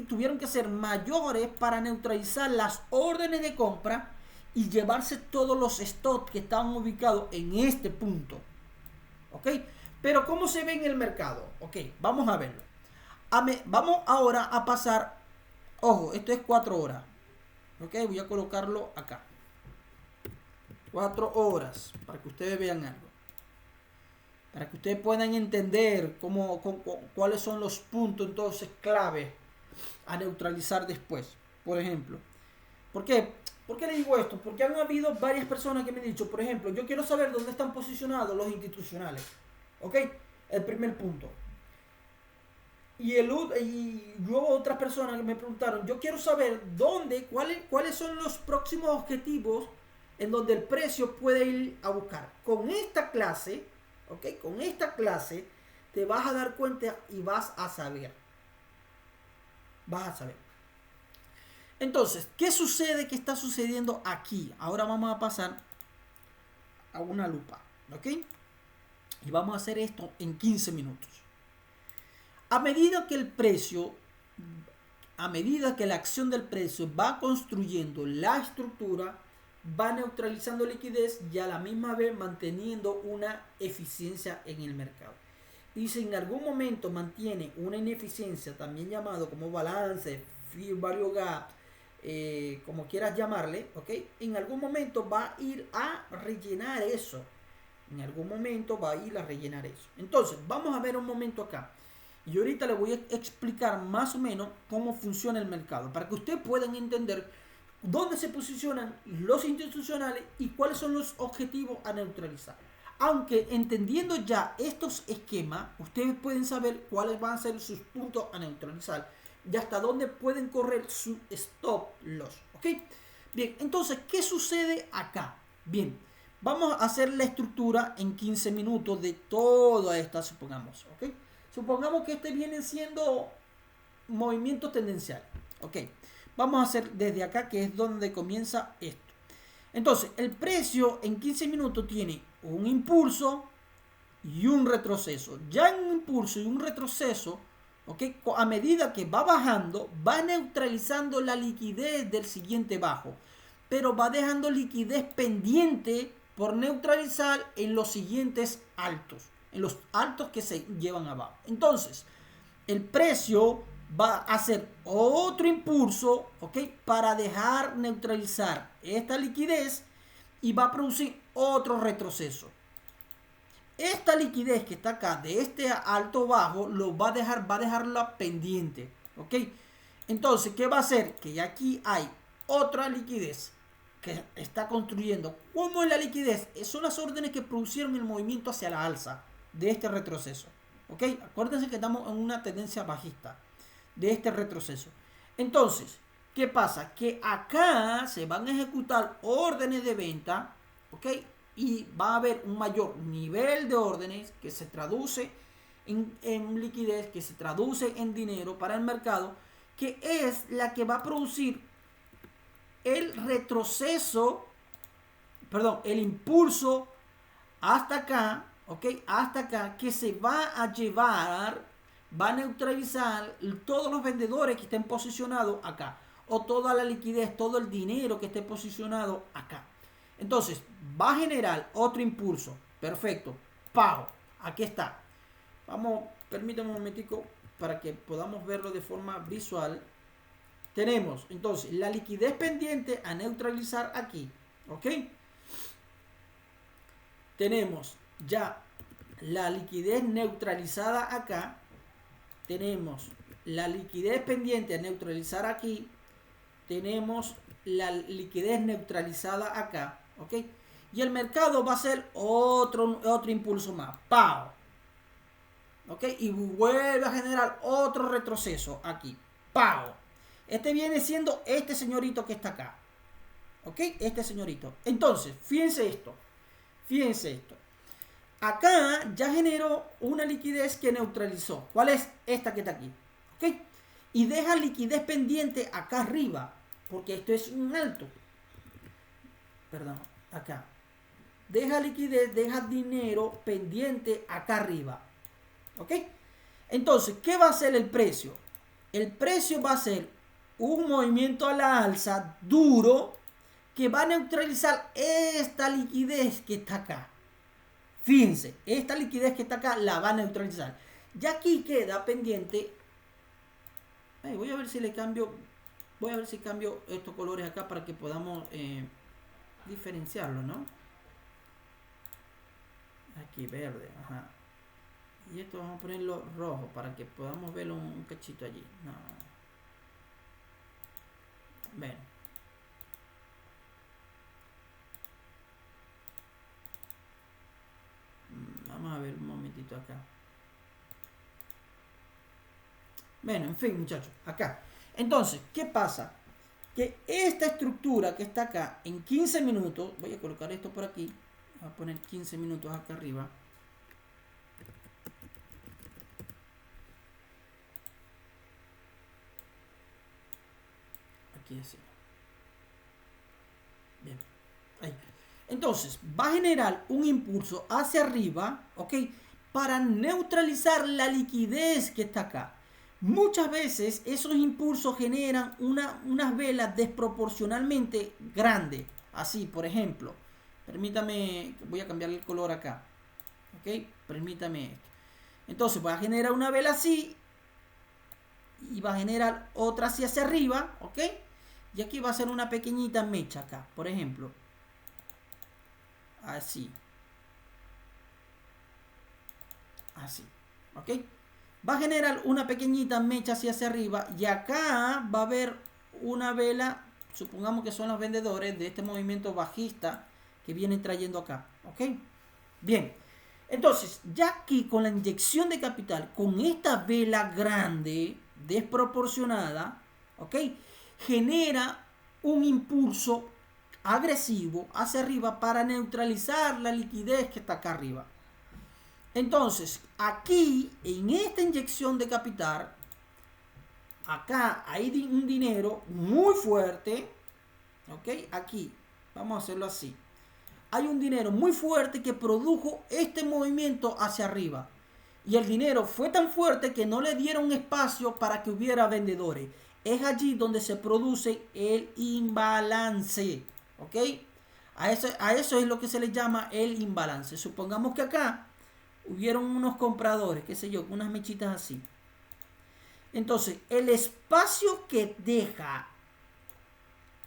tuvieron que ser mayores para neutralizar las órdenes de compra y llevarse todos los stocks que estaban ubicados en este punto. ¿Ok? Pero ¿cómo se ve en el mercado? Ok, vamos a verlo. Vamos ahora a pasar, ojo, esto es 4 horas. Ok, voy a colocarlo acá. 4 horas, para que ustedes vean algo. Para que ustedes puedan entender cuáles son los puntos entonces clave a neutralizar después. Por ejemplo, ¿por qué? ¿Por qué le digo esto? Porque han habido varias personas que me han dicho, por ejemplo, yo quiero saber dónde están posicionados los institucionales. ¿Ok? El primer punto. Y luego otras personas que me preguntaron, yo quiero saber cuáles son los próximos objetivos en donde el precio puede ir a buscar. Con esta clase, ¿ok? Con esta clase te vas a dar cuenta y vas a saber. Vas a saber. Entonces, ¿qué sucede? ¿Qué está sucediendo aquí? Ahora vamos a pasar a una lupa, ¿ok? Y vamos a hacer esto en 15 minutos. A medida que el precio, a medida que la acción del precio va construyendo la estructura, va neutralizando liquidez y a la misma vez manteniendo una eficiencia en el mercado. Y si en algún momento mantiene una ineficiencia, también llamado como balance, fair value gap, como quieras llamarle, ¿ok? En algún momento va a ir a rellenar eso. En algún momento va a ir a rellenar eso. Entonces, vamos a ver un momento acá. Y ahorita les voy a explicar más o menos cómo funciona el mercado, para que ustedes puedan entender dónde se posicionan los institucionales y cuáles son los objetivos a neutralizar. Aunque entendiendo ya estos esquemas, ustedes pueden saber cuáles van a ser sus puntos a neutralizar y hasta dónde pueden correr su stop loss. ¿Ok? Bien, entonces, ¿qué sucede acá? Bien, vamos a hacer la estructura en 15 minutos de toda esta, supongamos. ¿Ok? Supongamos que este viene siendo movimiento tendencial. ¿Ok? Vamos a hacer desde acá, que es donde comienza esto. Entonces, el precio en 15 minutos tiene un impulso y un retroceso. Ya en un impulso y un retroceso, ¿okay? A medida que va bajando, va neutralizando la liquidez del siguiente bajo, pero va dejando liquidez pendiente por neutralizar en los siguientes altos, en los altos que se llevan abajo. Entonces, el precio va a hacer otro impulso, ¿ok? Para dejar neutralizar esta liquidez y va a producir otro retroceso. Esta liquidez que está acá, de este alto bajo, lo va a dejarla pendiente, ¿ok? Entonces, ¿qué va a hacer? Que aquí hay otra liquidez que está construyendo. ¿Cómo es la liquidez? Son las órdenes que producieron el movimiento hacia la alza de este retroceso. ¿Ok? Acuérdense que estamos en una tendencia bajista de este retroceso. Entonces, ¿qué pasa? Que acá se van a ejecutar órdenes de venta, ¿ok? Y va a haber un mayor nivel de órdenes que se traduce en liquidez, que se traduce en dinero para el mercado, que es la que va a producir el retroceso, perdón, el impulso hasta acá, ¿ok? Hasta acá, que se va a llevar, va a neutralizar todos los vendedores que estén posicionados acá, o toda la liquidez, todo el dinero que esté posicionado acá. Entonces, va a generar otro impulso. Perfecto. Pago. Aquí está. Vamos, permítame un momentico para que podamos verlo de forma visual. Tenemos, entonces, la liquidez pendiente a neutralizar aquí. ¿Ok? Tenemos ya la liquidez neutralizada acá. Tenemos la liquidez pendiente a neutralizar aquí. Tenemos la liquidez neutralizada acá. ¿Ok? Y el mercado va a hacer otro impulso más. ¡Pau! ¿Ok? Y vuelve a generar otro retroceso aquí. ¡Pau! Este viene siendo este señorito que está acá. ¿Ok? Este señorito. Entonces, fíjense esto. Fíjense esto. Acá ya generó una liquidez que neutralizó. ¿Cuál es? Esta que está aquí. ¿Ok? Y deja liquidez pendiente acá arriba. Porque esto es un alto. Perdón, acá. Deja liquidez, deja dinero pendiente acá arriba. ¿Ok? Entonces, ¿qué va a hacer el precio? El precio va a ser un movimiento a la alza duro que va a neutralizar esta liquidez que está acá. Fíjense, esta liquidez que está acá la va a neutralizar. Ya aquí queda pendiente. Voy a ver si le cambio. Voy a ver si cambio estos colores acá para que podamos diferenciarlo, ¿no? Aquí verde, ajá. Y esto vamos a ponerlo rojo para que podamos verlo un cachito allí. No. Bueno. Vamos a ver un momentito acá. Bueno, en fin, muchachos, acá. Entonces, ¿qué pasa? Que esta estructura que está acá en 15 minutos, voy a colocar esto por aquí, voy a poner 15 minutos acá arriba. aquí así. Bien. Ahí. Entonces, va a generar un impulso hacia arriba, ¿ok? Para neutralizar la liquidez que está acá. Muchas veces esos impulsos generan unas velas desproporcionalmente grandes. Así, por ejemplo. Permítame, voy a cambiar el color acá. ¿Ok? Permítame esto. Entonces, va a generar una vela así. Y va a generar otra así hacia arriba. ¿Ok? Y aquí va a ser una pequeñita mecha acá, por ejemplo. Así. Así. ¿Ok? Va a generar una pequeñita mecha hacia arriba. Y acá va a haber una vela. Supongamos que son los vendedores de este movimiento bajista que vienen trayendo acá. ¿Ok? Bien. Entonces, ya aquí con la inyección de capital, con esta vela grande, desproporcionada, ¿ok? Genera un impulso agresivo hacia arriba para neutralizar la liquidez que está acá arriba. Entonces, aquí, en esta inyección de capital, acá hay un dinero muy fuerte, ¿ok? Aquí, vamos a hacerlo así. Hay un dinero muy fuerte que produjo este movimiento hacia arriba. Y el dinero fue tan fuerte que no le dieron espacio para que hubiera vendedores. Es allí donde se produce el imbalance. ¿Ok? A eso es lo que se le llama el imbalance. Supongamos que acá hubieron unos compradores, qué sé yo, unas mechitas así. Entonces, el espacio que deja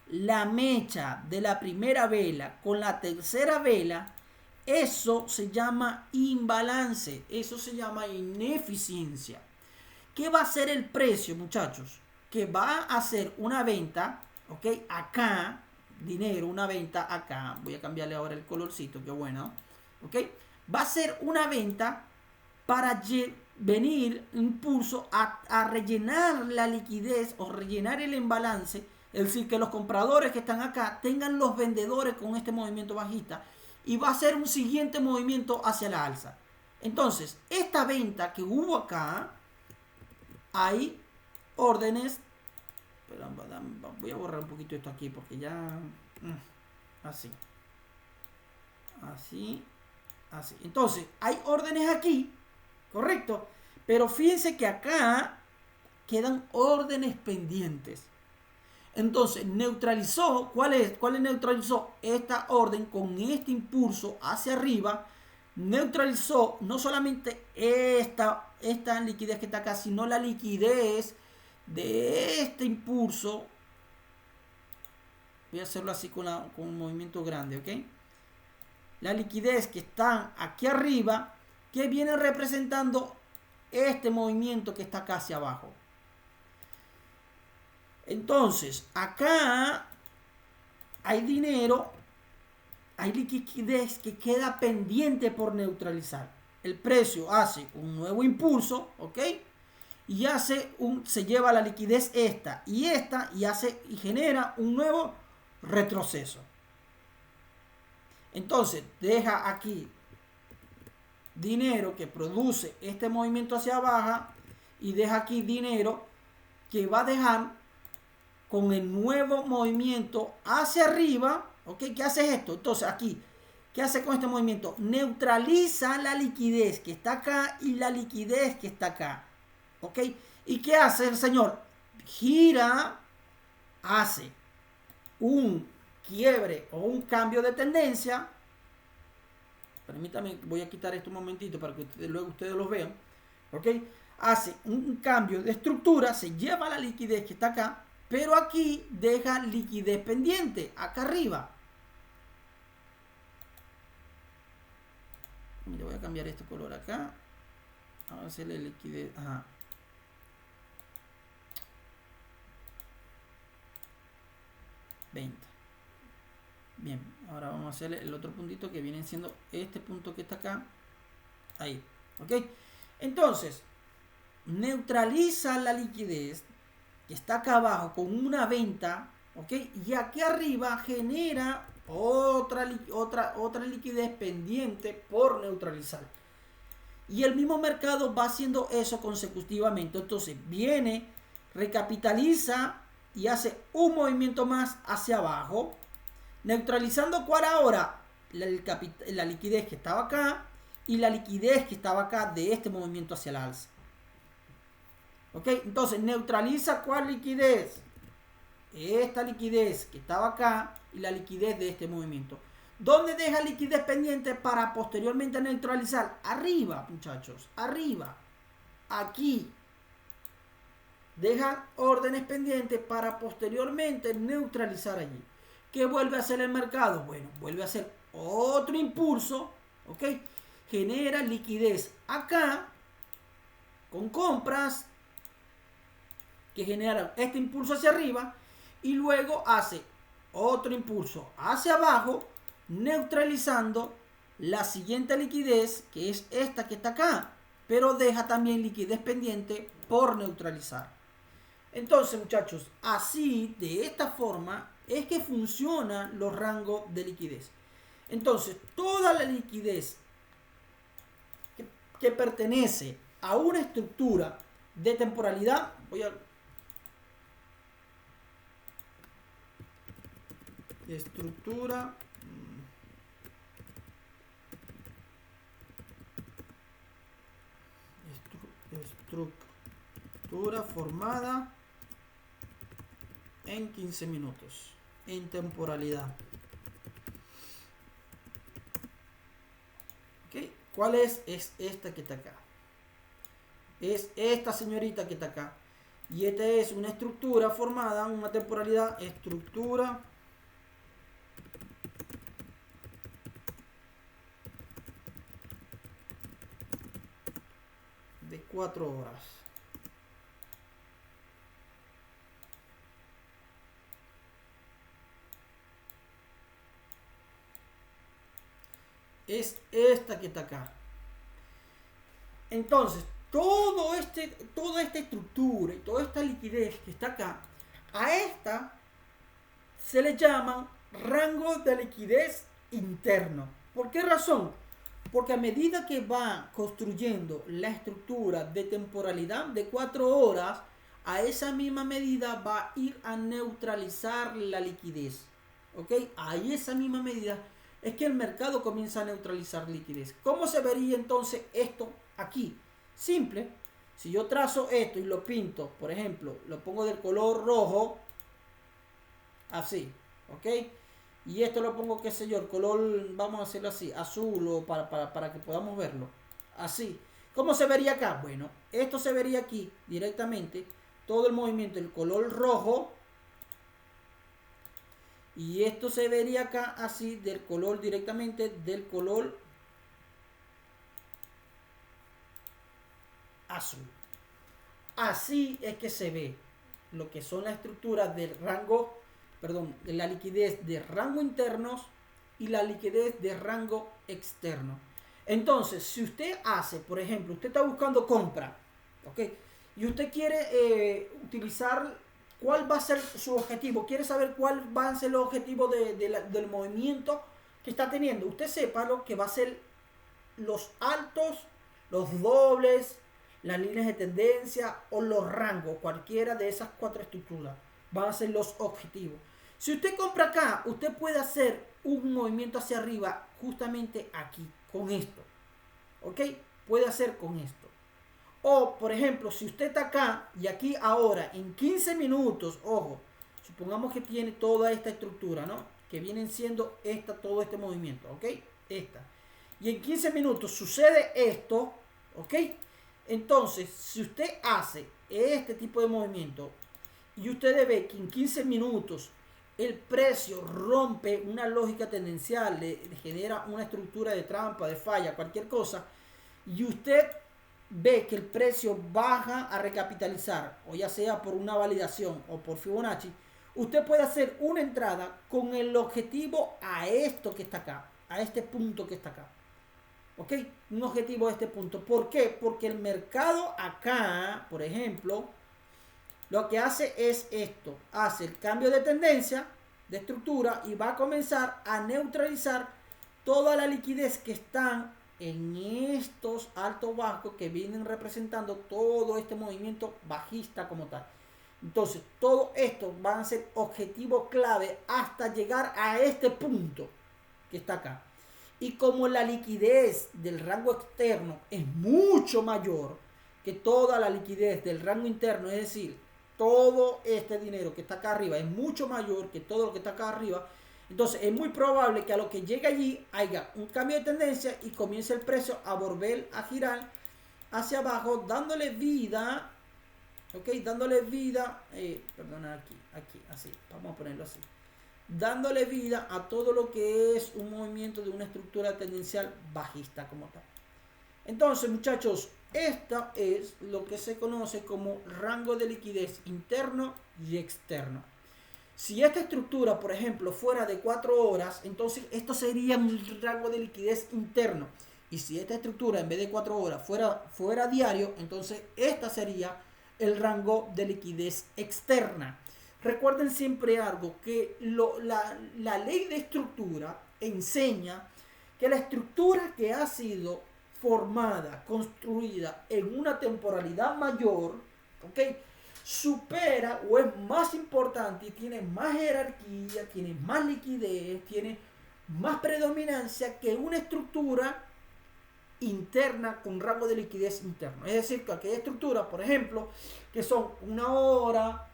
la mecha de la primera vela con la tercera vela, eso se llama imbalance, eso se llama ineficiencia. ¿Qué va a hacer el precio, muchachos? Que va a hacer una venta, ¿ok? Acá, dinero, una venta acá. Voy a cambiarle ahora el colorcito, qué bueno, ¿ok? Va a ser una venta para venir impulso a rellenar la liquidez o rellenar el imbalance. Es decir, que los compradores que están acá tengan los vendedores con este movimiento bajista. Y va a ser un siguiente movimiento hacia la alza. Entonces, esta venta que hubo acá, hay órdenes. Voy a borrar un poquito esto aquí porque ya... Así. Así. Así. Entonces, hay órdenes aquí. Correcto. Pero fíjense que acá quedan órdenes pendientes. Entonces, neutralizó. ¿Cuál neutralizó? Esta orden con este impulso hacia arriba. Neutralizó no solamente esta liquidez que está acá, sino la liquidez de este impulso. Voy a hacerlo así con un movimiento grande, ¿ok? La liquidez que está aquí arriba, que viene representando este movimiento que está acá hacia abajo. Entonces, acá hay dinero, hay liquidez que queda pendiente por neutralizar. El precio hace un nuevo impulso, ¿ok? Y se lleva la liquidez esta y genera un nuevo retroceso. Entonces, deja aquí dinero que produce este movimiento hacia abajo y deja aquí dinero que va a dejar con el nuevo movimiento hacia arriba. ¿Ok? ¿Qué hace esto? Entonces aquí, ¿qué hace con este movimiento? Neutraliza la liquidez que está acá y la liquidez que está acá. ¿Ok? ¿Y qué hace el señor? Gira, hace un quiebre o un cambio de tendencia. Permítame, voy a quitar esto un momentito para que luego ustedes lo vean. ¿Ok? Hace un cambio de estructura, se lleva la liquidez que está acá, pero aquí deja liquidez pendiente, acá arriba. Mira, voy a cambiar este color acá. Vamos a hacerle liquidez. Ajá. Bien, ahora vamos a hacerle el otro puntito que viene siendo este punto que está acá. Ahí, ¿ok? Entonces, neutraliza la liquidez que está acá abajo con una venta, ¿ok? Y aquí arriba genera otra liquidez pendiente por neutralizar. Y el mismo mercado va haciendo eso consecutivamente. Entonces, viene, recapitaliza y hace un movimiento más hacia abajo, neutralizando cuál ahora, la liquidez que estaba acá y la liquidez que estaba acá de este movimiento hacia el alza. ¿Ok? Entonces neutraliza cuál liquidez, esta liquidez que estaba acá y la liquidez de este movimiento. ¿Dónde deja liquidez pendiente para posteriormente neutralizar? Arriba, muchachos, arriba, aquí. Deja órdenes pendientes para posteriormente neutralizar allí. ¿Qué vuelve a hacer el mercado? Bueno, vuelve a hacer otro impulso, ¿ok? Genera liquidez acá con compras que generan este impulso hacia arriba y luego hace otro impulso hacia abajo, neutralizando la siguiente liquidez, que es esta que está acá, pero deja también liquidez pendiente por neutralizar. Entonces, muchachos, así, de esta forma, es que funcionan los rangos de liquidez. Entonces, toda la liquidez que pertenece a una estructura de temporalidad, estructura formada en 15 minutos en temporalidad. ¿Okay? ¿Cuál es? Es esta que está acá. Es esta señorita que está acá. Y esta es una estructura formada en una temporalidad, estructura de 4 horas. Es esta que está acá. Entonces, toda esta estructura y toda esta liquidez que está acá, a esta se le llaman rangos de liquidez interno. ¿Por qué razón? Porque a medida que va construyendo la estructura de temporalidad de 4 horas, a esa misma medida va a ir a neutralizar la liquidez. ¿Ok? A esa misma medida es que el mercado comienza a neutralizar liquidez. ¿Cómo se vería entonces esto aquí? Simple. Si yo trazo esto y lo pinto, por ejemplo, lo pongo del color rojo, así, ¿ok? Y esto lo pongo, qué sé yo, el color, vamos a hacerlo así, azul, o para que podamos verlo. Así. ¿Cómo se vería acá? Bueno, esto se vería aquí directamente, todo el movimiento, el color rojo. Y esto se vería acá así, del color directamente, del color azul. Así es que se ve lo que son las estructuras del rango, perdón, de la liquidez de rango internos y la liquidez de rango externo. Entonces, si usted hace, por ejemplo, usted está buscando compra, ¿ok? Y usted quiere utilizar, ¿cuál va a ser su objetivo? Quiere saber cuál va a ser el objetivo del movimiento que está teniendo. Usted sepa lo que va a ser los altos, los dobles, las líneas de tendencia o los rangos, cualquiera de esas 4 estructuras van a ser los objetivos. Si usted compra acá, usted puede hacer un movimiento hacia arriba justamente aquí, con esto. ¿Ok? Puede hacer con esto. O, por ejemplo, si usted está acá y aquí ahora, en 15 minutos, ojo, supongamos que tiene toda esta estructura, ¿no? Que vienen siendo todo este movimiento, ¿ok? Esta. Y en 15 minutos sucede esto, ¿ok? Entonces, si usted hace este tipo de movimiento y usted ve que en 15 minutos el precio rompe una lógica tendencial, le genera una estructura de trampa, de falla, cualquier cosa, y usted ve que el precio baja a recapitalizar, o ya sea por una validación o por Fibonacci, usted puede hacer una entrada con el objetivo a esto que está acá, a este punto que está acá. ¿Ok? Un objetivo a este punto. ¿Por qué? Porque el mercado acá, por ejemplo, lo que hace es esto. Hace el cambio de tendencia, de estructura, y va a comenzar a neutralizar toda la liquidez que están en estos altos bajos que vienen representando todo este movimiento bajista como tal. Entonces, todo esto van a ser objetivos clave hasta llegar a este punto que está acá. Y como la liquidez del rango externo es mucho mayor que toda la liquidez del rango interno, es decir, todo este dinero que está acá arriba es mucho mayor que todo lo que está acá arriba, entonces es muy probable que a lo que llegue allí haya un cambio de tendencia y comience el precio a volver a girar hacia abajo, dándole vida, ok, dándole vida, perdona, aquí, así, vamos a ponerlo así, dándole vida a todo lo que es un movimiento de una estructura tendencial bajista como tal. Entonces, muchachos, esta es lo que se conoce como rango de liquidez interno y externo. Si esta estructura, por ejemplo, fuera de 4 horas, entonces esto sería un rango de liquidez interno. Y si esta estructura en vez de 4 horas fuera diario, entonces esta sería el rango de liquidez externa. Recuerden siempre algo, que la ley de estructura enseña que la estructura que ha sido formada, construida en una temporalidad mayor, ¿ok?, supera o es más importante y tiene más jerarquía, tiene más liquidez, tiene más predominancia que una estructura interna con rango de liquidez interno. Es decir, que aquella estructura, por ejemplo, que son 1 hora,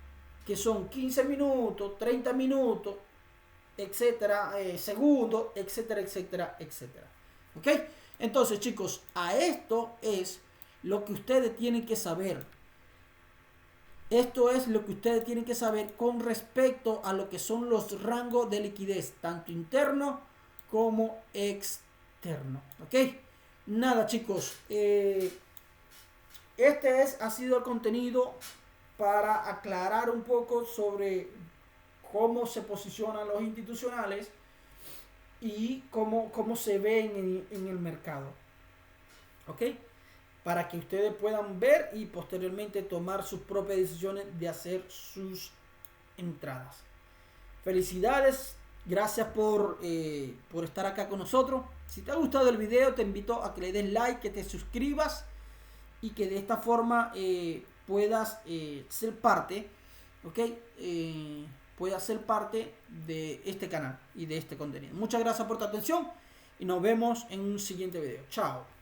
que son 15 minutos, 30 minutos, etcétera, segundos, etcétera, etcétera, etcétera. ¿Ok? Entonces, chicos, a esto es lo que ustedes tienen que saber. Esto es lo que ustedes tienen que saber con respecto a lo que son los rangos de liquidez, tanto interno como externo. ¿Ok? Nada, chicos. Ha sido el contenido para aclarar un poco sobre cómo se posicionan los institucionales y cómo se ven en el mercado. ¿Ok? Para que ustedes puedan ver y posteriormente tomar sus propias decisiones de hacer sus entradas. Felicidades, gracias por estar acá con nosotros. Si te ha gustado el video, te invito a que le des like, que te suscribas y que de esta forma puedas ser parte, ¿ok? Puedas ser parte de este canal y de este contenido. Muchas gracias por tu atención y nos vemos en un siguiente video. Chao.